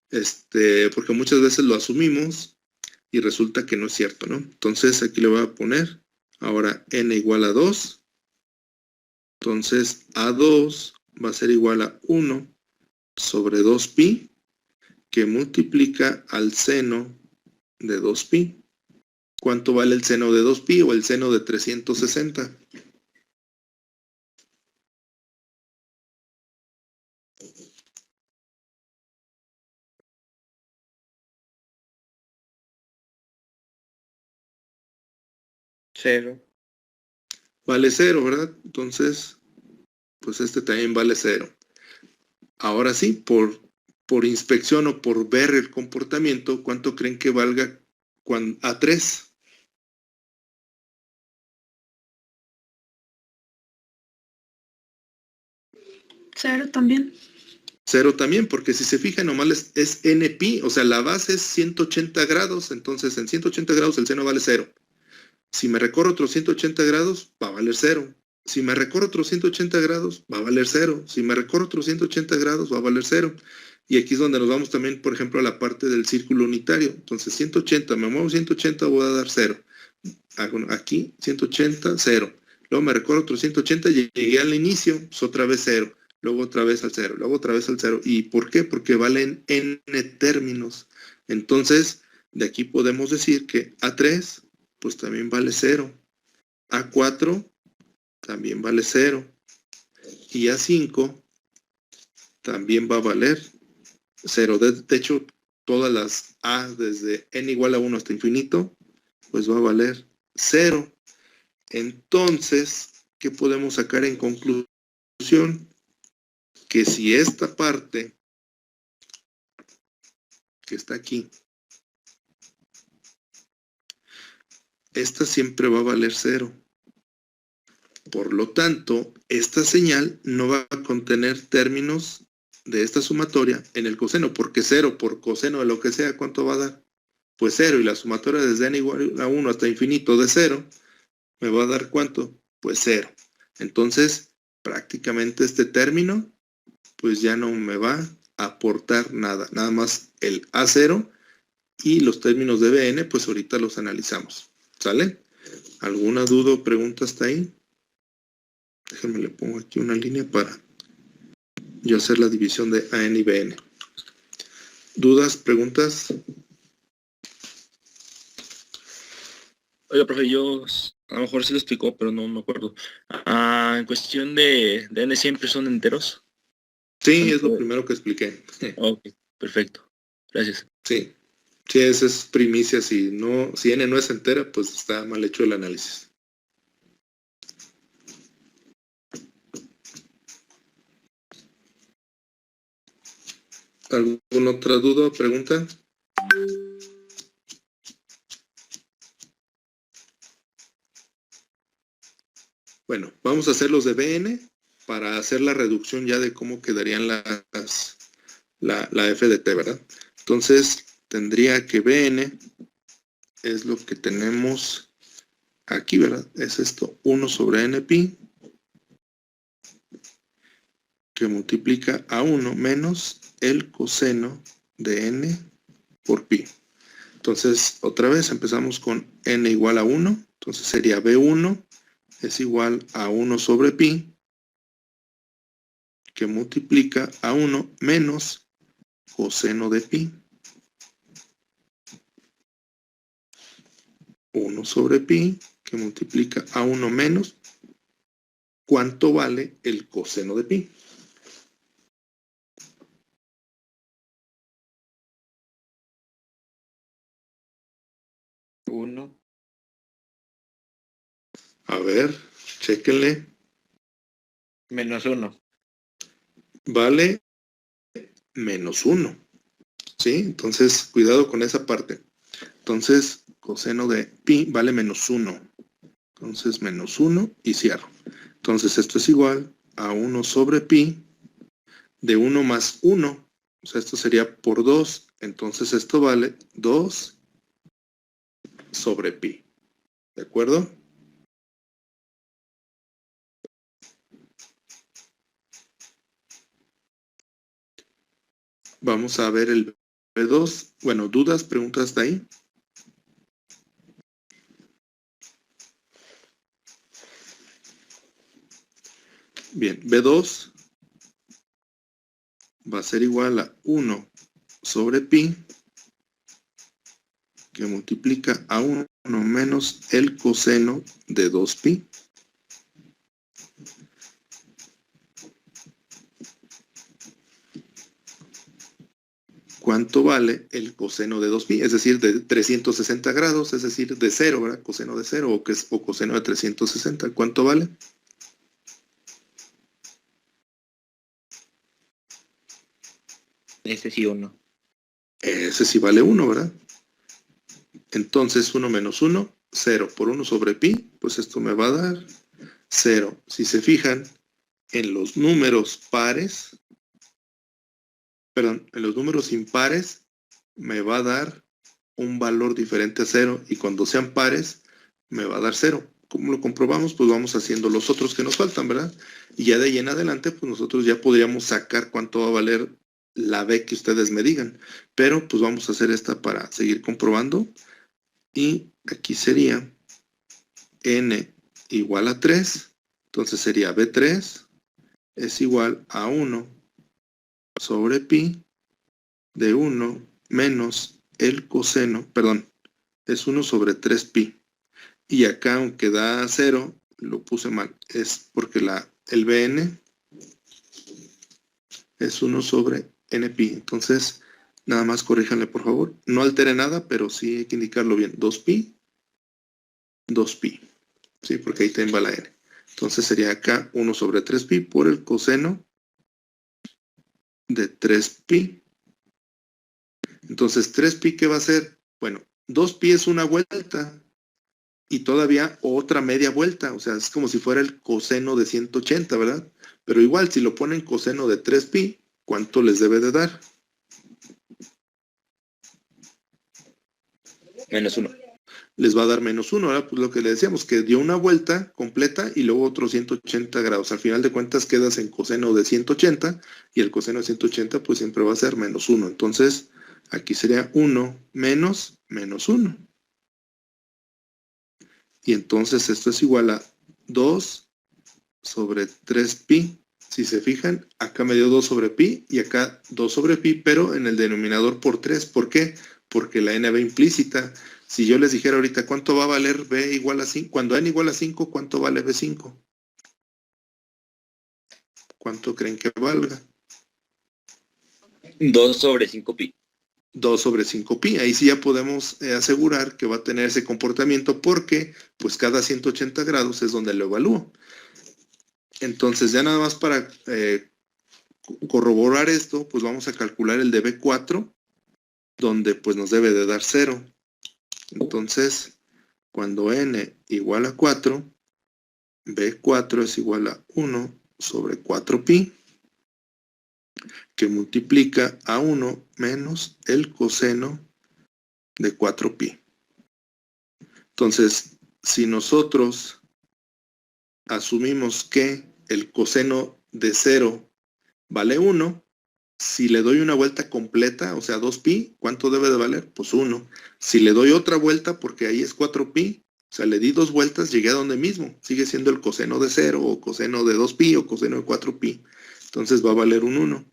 Porque muchas veces lo asumimos y resulta que no es cierto, ¿no? Entonces, aquí le voy a poner, ahora n igual a 2. Entonces, A2 va a ser igual a 1 sobre 2pi, que multiplica al seno de 2pi. ¿Cuánto vale el seno de 2pi o el seno de 360? Cero. Vale 0, ¿verdad? Entonces, pues este también vale 0. Ahora sí, por inspección o por ver el comportamiento, ¿cuánto creen que valga A3? 0 también. 0 también, porque si se fijan, nomás es NP, o sea, la base es 180 grados, entonces en 180 grados el seno vale 0. Si me recorro otros 180 grados, va a valer 0. Si me recorro otros 180 grados, va a valer 0. Si me recorro otros 180 grados, va a valer 0. Y aquí es donde nos vamos también, por ejemplo, a la parte del círculo unitario. Entonces, 180, me muevo 180, voy a dar 0. Hago aquí, 180, 0. Luego me recorro otros 180, llegué al inicio, pues otra vez 0. Luego otra vez al 0, luego otra vez al 0. ¿Y por qué? Porque valen n términos. Entonces, de aquí podemos decir que A3, pues también vale 0. A4 también vale 0. Y A5 también va a valer 0. De hecho, todas las A desde n igual a 1 hasta infinito, pues va a valer 0. Entonces, ¿qué podemos sacar en conclusión? Que si esta parte que está aquí, esta siempre va a valer 0. Por lo tanto, esta señal no va a contener términos de esta sumatoria en el coseno, porque 0 por coseno de lo que sea, ¿cuánto va a dar? Pues 0, y la sumatoria desde n igual a 1 hasta infinito de 0, ¿me va a dar cuánto? Pues 0. Entonces, prácticamente este término, pues ya no me va aportar nada, nada más el A0 y los términos de BN, pues ahorita los analizamos. ¿Sale? ¿Alguna duda o pregunta hasta ahí? Déjenme le pongo aquí una línea para yo hacer la división de AN y BN. ¿Dudas, preguntas? Oiga, profe, yo a lo mejor se lo explicó, pero no me acuerdo. En cuestión de N siempre son enteros. Sí, es lo primero que expliqué. Ok, perfecto. Gracias. Sí. Sí, esa es primicia. Si N no es entera, pues está mal hecho el análisis. ¿Alguna otra duda o pregunta? Bueno, vamos a hacer los de BN para hacer la reducción ya de cómo quedarían la F de T, ¿verdad? Entonces, tendría que BN es lo que tenemos aquí, ¿verdad? Es esto, 1 sobre NP, que multiplica a 1 menos el coseno de N por pi. Entonces, otra vez empezamos con N igual a 1, entonces sería B1 es igual a 1 sobre pi, que multiplica a 1 menos coseno de pi. 1 sobre pi, que multiplica a 1 menos, ¿cuánto vale el coseno de pi? Uno. A ver, chéquenle. Menos 1. Vale menos 1. ¿Sí? Entonces, cuidado con esa parte. Entonces, coseno de pi vale menos 1. Entonces, menos 1 y cierro. Entonces, esto es igual a 1 sobre pi de 1 más 1. O sea, esto sería por 2. Entonces, esto vale 2 sobre pi. ¿De acuerdo? Vamos a ver el B2. Bueno, ¿dudas, preguntas de ahí? Bien, B2 va a ser igual a 1 sobre pi, que multiplica a 1 menos el coseno de 2pi. ¿Cuánto vale el coseno de 2pi? Es decir, de 360 grados, es decir, de 0, ¿verdad? Coseno de 0 o coseno de 360. ¿Cuánto vale? Ese sí 1. Ese sí vale 1, ¿verdad? Entonces 1 menos 1, 0 por 1 sobre pi, pues esto me va a dar 0. Si se fijan, en los números pares, perdón, en los números impares, me va a dar un valor diferente a 0, y cuando sean pares, me va a dar 0. ¿Cómo lo comprobamos? Pues vamos haciendo los otros que nos faltan, ¿verdad? Y ya de ahí en adelante, pues nosotros ya podríamos sacar cuánto va a valer la B que ustedes me digan. Pero pues vamos a hacer esta para seguir comprobando. Y aquí sería N igual a 3. Entonces sería B3 es igual a 1 sobre pi de 1 menos el coseno, perdón, es 1 sobre 3pi. Y acá, aunque da 0, lo puse mal, es porque el BN es 1 sobre NPi. Entonces, nada más corríjanle, por favor. No altere nada, pero sí hay que indicarlo bien. 2pi, 2pi. Sí, porque ahí también va la N. Entonces sería acá 1 sobre 3pi por el coseno de 3pi. Entonces, 3pi, ¿qué va a ser? Bueno, 2pi es una vuelta y todavía otra media vuelta. O sea, es como si fuera el coseno de 180, ¿verdad? Pero igual, si lo ponen coseno de 3pi, ¿cuánto les debe de dar? Menos 1. les va a dar menos 1. Ahora, pues lo que le decíamos, que dio una vuelta completa y luego otros 180 grados. Al final de cuentas quedas en coseno de 180 y el coseno de 180 pues siempre va a ser menos 1. Entonces, aquí sería 1 menos menos 1. Y entonces esto es igual a 2 sobre 3pi. Si se fijan, acá me dio 2 sobre pi y acá 2 sobre pi, pero en el denominador por 3. ¿Por qué? Porque la n va implícita. Si yo les dijera ahorita, ¿cuánto va a valer b igual a 5? Cuando n igual a 5, ¿cuánto vale b5? ¿Cuánto creen que valga? 2 sobre 5pi. 2 sobre 5pi. Ahí sí ya podemos asegurar que va a tener ese comportamiento porque pues cada 180 grados es donde lo evalúo. Entonces ya nada más para corroborar esto, pues vamos a calcular el de B4, donde pues nos debe de dar 0. Entonces, cuando n igual a 4, B4 es igual a 1 sobre 4pi, que multiplica a 1 menos el coseno de 4pi. Entonces, si nosotros asumimos que el coseno de 0 vale 1, si le doy una vuelta completa, o sea 2pi, ¿cuánto debe de valer? Pues 1. Si le doy otra vuelta, porque ahí es 4pi, o sea, le di 2 vueltas, llegué a donde mismo. Sigue siendo el coseno de 0, o coseno de 2pi, o coseno de 4pi. Entonces va a valer un 1.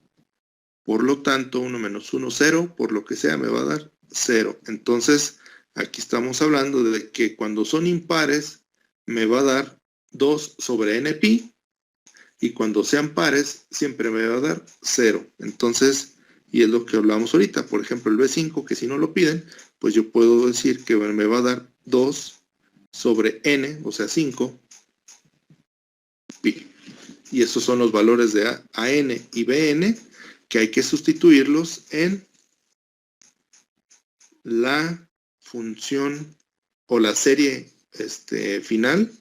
Por lo tanto, 1 menos 1, 0, por lo que sea, me va a dar 0. Entonces, aquí estamos hablando de que cuando son impares, me va a dar 2 sobre npi, y cuando sean pares, siempre me va a dar 0. Entonces, y es lo que hablamos ahorita, por ejemplo, el B5, que si no lo piden, pues yo puedo decir que me va a dar 2 sobre n, o sea 5, pi. Y esos son los valores de AN y BN, que hay que sustituirlos en la función o la serie final,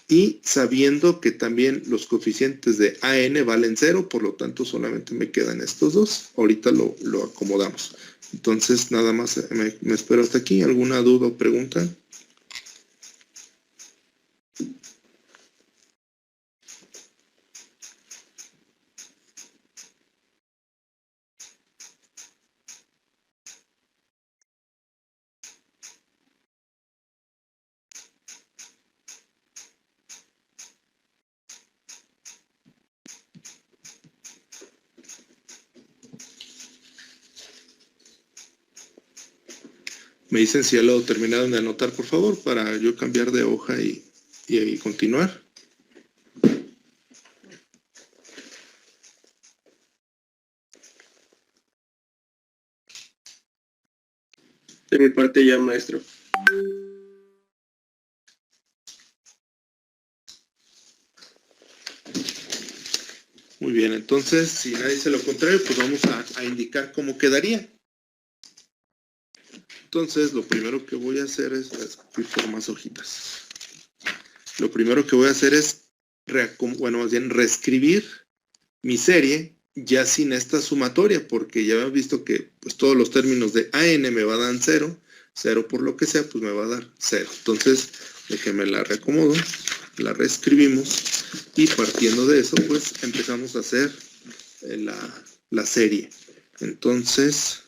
y sabiendo que también los coeficientes de AN valen 0, por lo tanto solamente me quedan estos dos. Ahorita lo acomodamos. Entonces nada más me espero hasta aquí. ¿Alguna duda o pregunta? Me dicen si ya lo terminaron de anotar, por favor, para yo cambiar de hoja y continuar. De mi parte ya, maestro. Muy bien, entonces, si nadie dice lo contrario, pues vamos a indicar cómo quedaría. Entonces, lo primero que voy a hacer es escribir por más hojitas. Lo primero que voy a hacer es, más bien reescribir mi serie ya sin esta sumatoria, porque ya hemos visto que pues, todos los términos de AN me va a dar 0, 0 por lo que sea, pues me va a dar 0. Entonces, déjenme la reacomodo, la reescribimos y partiendo de eso, pues empezamos a hacer la serie. Entonces,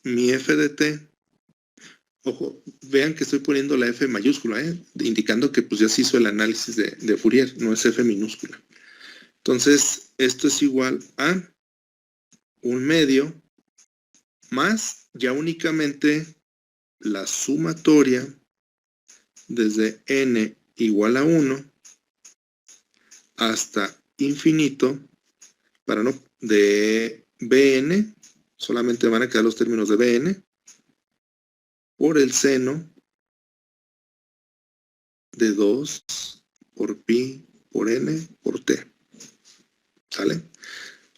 mi f de t, ojo, vean que estoy poniendo la f mayúscula, indicando que pues ya se hizo el análisis de Fourier, no es f minúscula. Entonces, esto es igual a 1/2 más ya únicamente la sumatoria desde n igual a 1 hasta infinito, de bn, solamente van a quedar los términos de bn, por el seno de 2 por pi por n por t. ¿Sale?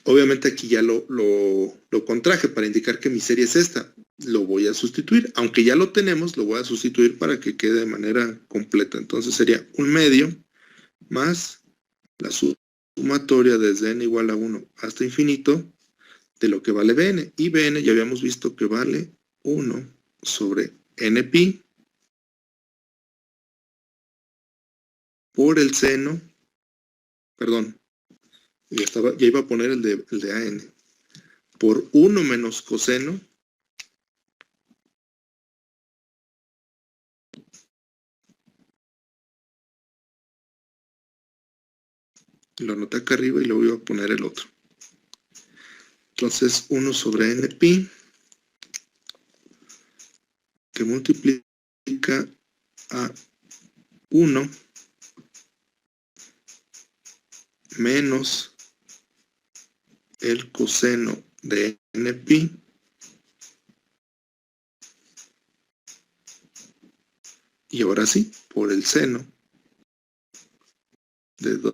Obviamente aquí ya lo contraje para indicar que mi serie es esta. Lo voy a sustituir. Aunque ya lo tenemos, lo voy a sustituir para que quede de manera completa. Entonces sería 1/2 más la sumatoria desde n igual a 1 hasta infinito de lo que vale Bn. Y Bn ya habíamos visto que vale 1 sobre npi por el seno, perdón, ya iba a poner el de AN, por 1 menos coseno lo anoté acá arriba y luego iba a poner el otro. Entonces 1 sobre npi que multiplica a 1 menos el coseno de npi y ahora sí, por el seno de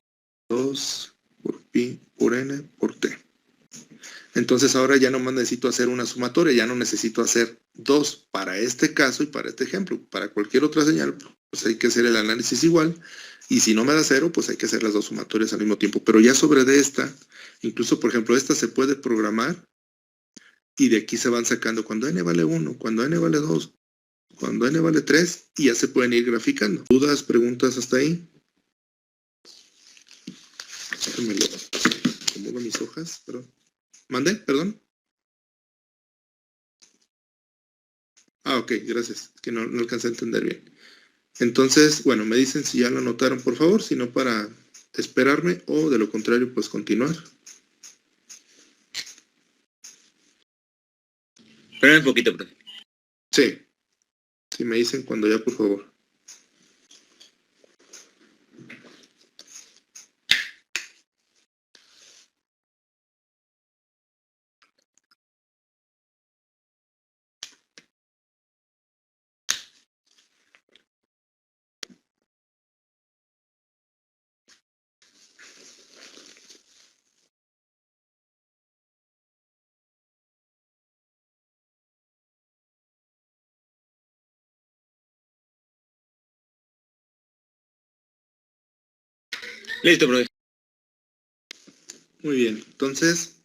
2 por pi por n por t. Entonces ahora ya nomás necesito hacer una sumatoria, ya no necesito hacer 2 para este caso y para este ejemplo. Para cualquier otra señal, pues hay que hacer el análisis igual, y si no me da 0, pues hay que hacer las dos sumatorias al mismo tiempo. Pero ya sobre de esta, incluso por ejemplo esta se puede programar, y de aquí se van sacando cuando n vale 1, cuando n vale 2, cuando n vale 3, y ya se pueden ir graficando. ¿Dudas, preguntas hasta ahí? Déjenme lo acomodo mis hojas, perdón. ¿Mandé? Perdón. Ah, ok, gracias. Es que no alcancé a entender bien. Entonces, bueno, me dicen si ya lo anotaron, por favor, si no para esperarme, o de lo contrario, pues continuar. Espérame un poquito, profe. Sí. Si me dicen cuando ya, por favor. Listo, profe. Muy bien. Entonces,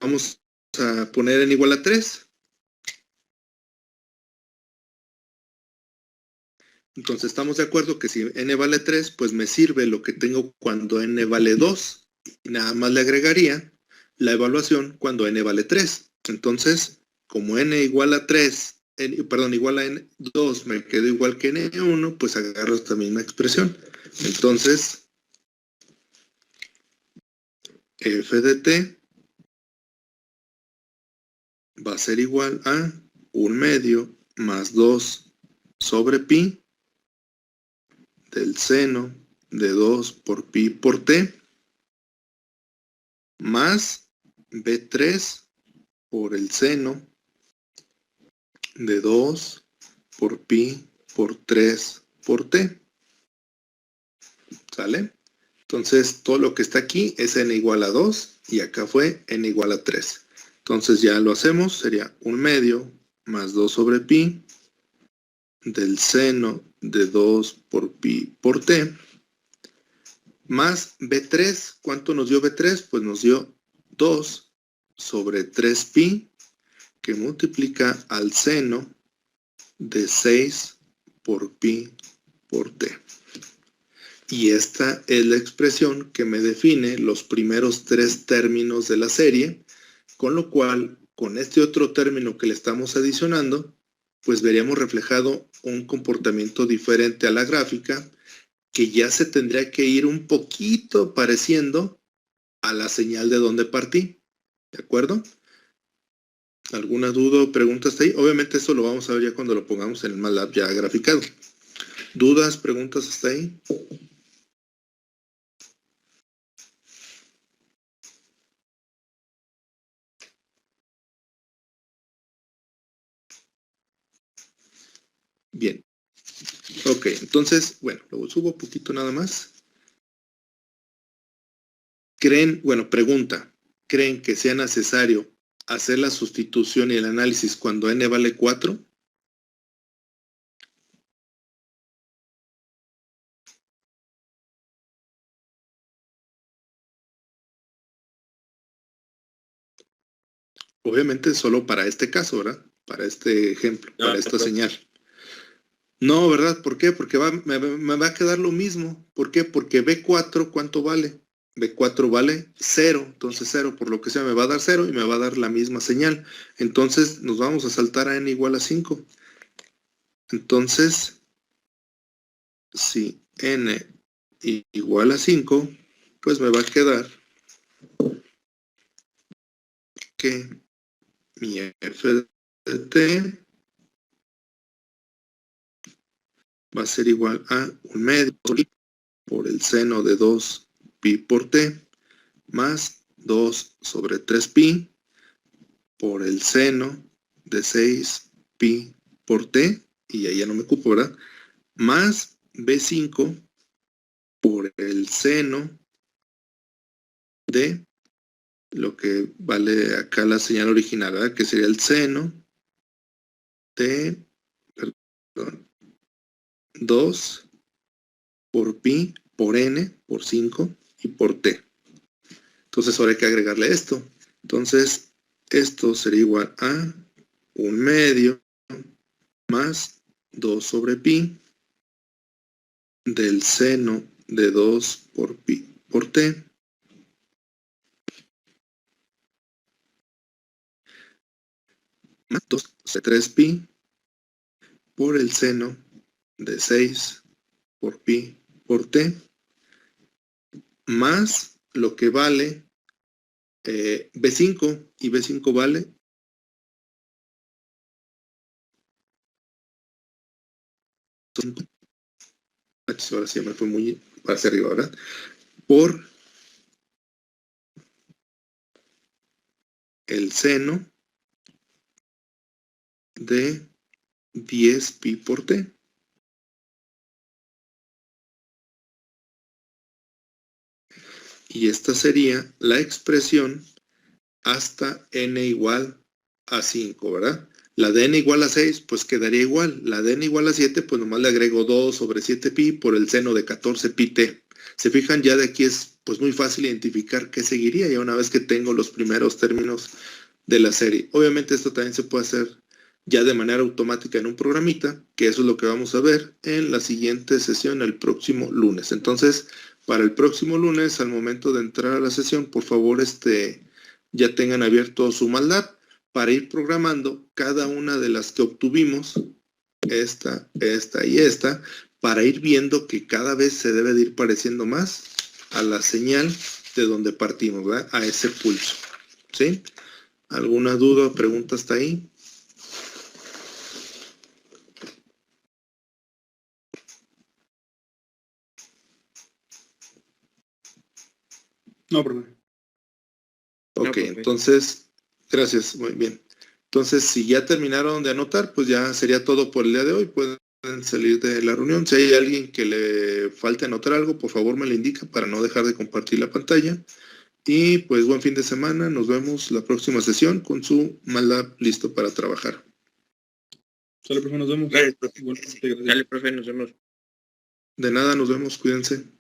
vamos a poner n igual a 3. Entonces estamos de acuerdo que si n vale 3, pues me sirve lo que tengo cuando n vale 2. Y nada más le agregaría la evaluación cuando n vale 3. Entonces, como n igual a 3, igual a n2 me quedo igual que n1, pues agarro esta misma expresión. Entonces, f de t va a ser igual a 1/2 más 2 sobre pi del seno de 2 por pi por t más b3 por el seno de 2 por pi por 3 por t. ¿Sale? Entonces todo lo que está aquí es n igual a 2 y acá fue n igual a 3. Entonces ya lo hacemos, sería 1/2 más 2 sobre pi del seno de 2 por pi por t más b3. ¿Cuánto nos dio b3? Pues nos dio 2 sobre 3pi que multiplica al seno de 6 por pi por t. Y esta es la expresión que me define los primeros 3 términos de la serie, con lo cual, con este otro término que le estamos adicionando, pues veríamos reflejado un comportamiento diferente a la gráfica, que ya se tendría que ir un poquito pareciendo a la señal de donde partí. ¿De acuerdo? ¿Alguna duda o pregunta hasta ahí? Obviamente eso lo vamos a ver ya cuando lo pongamos en el MATLAB ya graficado. ¿Dudas, preguntas hasta ahí? Bien. Ok, entonces, bueno, lo subo un poquito nada más. Pregunta, ¿creen que sea necesario hacer la sustitución y el análisis cuando n vale 4? Obviamente solo para este caso, ¿verdad? Para este ejemplo, para esta señal. No, ¿verdad? ¿Por qué? Porque me va a quedar lo mismo. ¿Por qué? Porque B4, ¿cuánto vale? B4 vale 0, entonces 0, por lo que sea, me va a dar 0 y me va a dar la misma señal. Entonces nos vamos a saltar a n igual a 5. Entonces, si n igual a 5, pues me va a quedar que mi f de t va a ser igual a 1/2 por el seno de 2 pi por t más 2 sobre 3 pi por el seno de 6 pi por t, y ahí ya no me ocupo, ¿verdad? Más b5 por el seno de lo que vale acá la señal original, ¿verdad? Que sería el seno de 2 por pi por n por 5 y por t. Entonces ahora hay que agregarle esto. Entonces esto sería igual a 1/2 más 2 sobre pi del seno de 2 por pi por t más 2 sobre 3 pi por el seno de 6 por pi por t más lo que vale B5, y B5 vale ahora sí me fue muy hacia arriba, ¿verdad? Por el seno de 10 pi por t. Y esta sería la expresión hasta n igual a 5, ¿verdad? La de n igual a 6, pues quedaría igual. La de n igual a 7, pues nomás le agrego 2 sobre 7 pi por el seno de 14 pi t. Se fijan, ya de aquí es pues muy fácil identificar qué seguiría ya una vez que tengo los primeros términos de la serie. Obviamente esto también se puede hacer ya de manera automática en un programita, que eso es lo que vamos a ver en la siguiente sesión el próximo lunes. Entonces, para el próximo lunes, al momento de entrar a la sesión, por favor, ya tengan abierto su MATLAB para ir programando cada una de las que obtuvimos, esta y esta, para ir viendo que cada vez se debe de ir pareciendo más a la señal de donde partimos, ¿verdad? A ese pulso, ¿sí? ¿Alguna duda o pregunta hasta ahí? No, profe. Ok, entonces, gracias, muy bien. Entonces, si ya terminaron de anotar, pues ya sería todo por el día de hoy. Pueden salir de la reunión. Si hay alguien que le falte anotar algo, por favor me lo indica para no dejar de compartir la pantalla. Y pues buen fin de semana. Nos vemos la próxima sesión con su MATLAB listo para trabajar. Sale, profe, nos vemos. Gracias, profe. Igualmente, gracias. Dale, profe, nos vemos. De nada, nos vemos. Cuídense.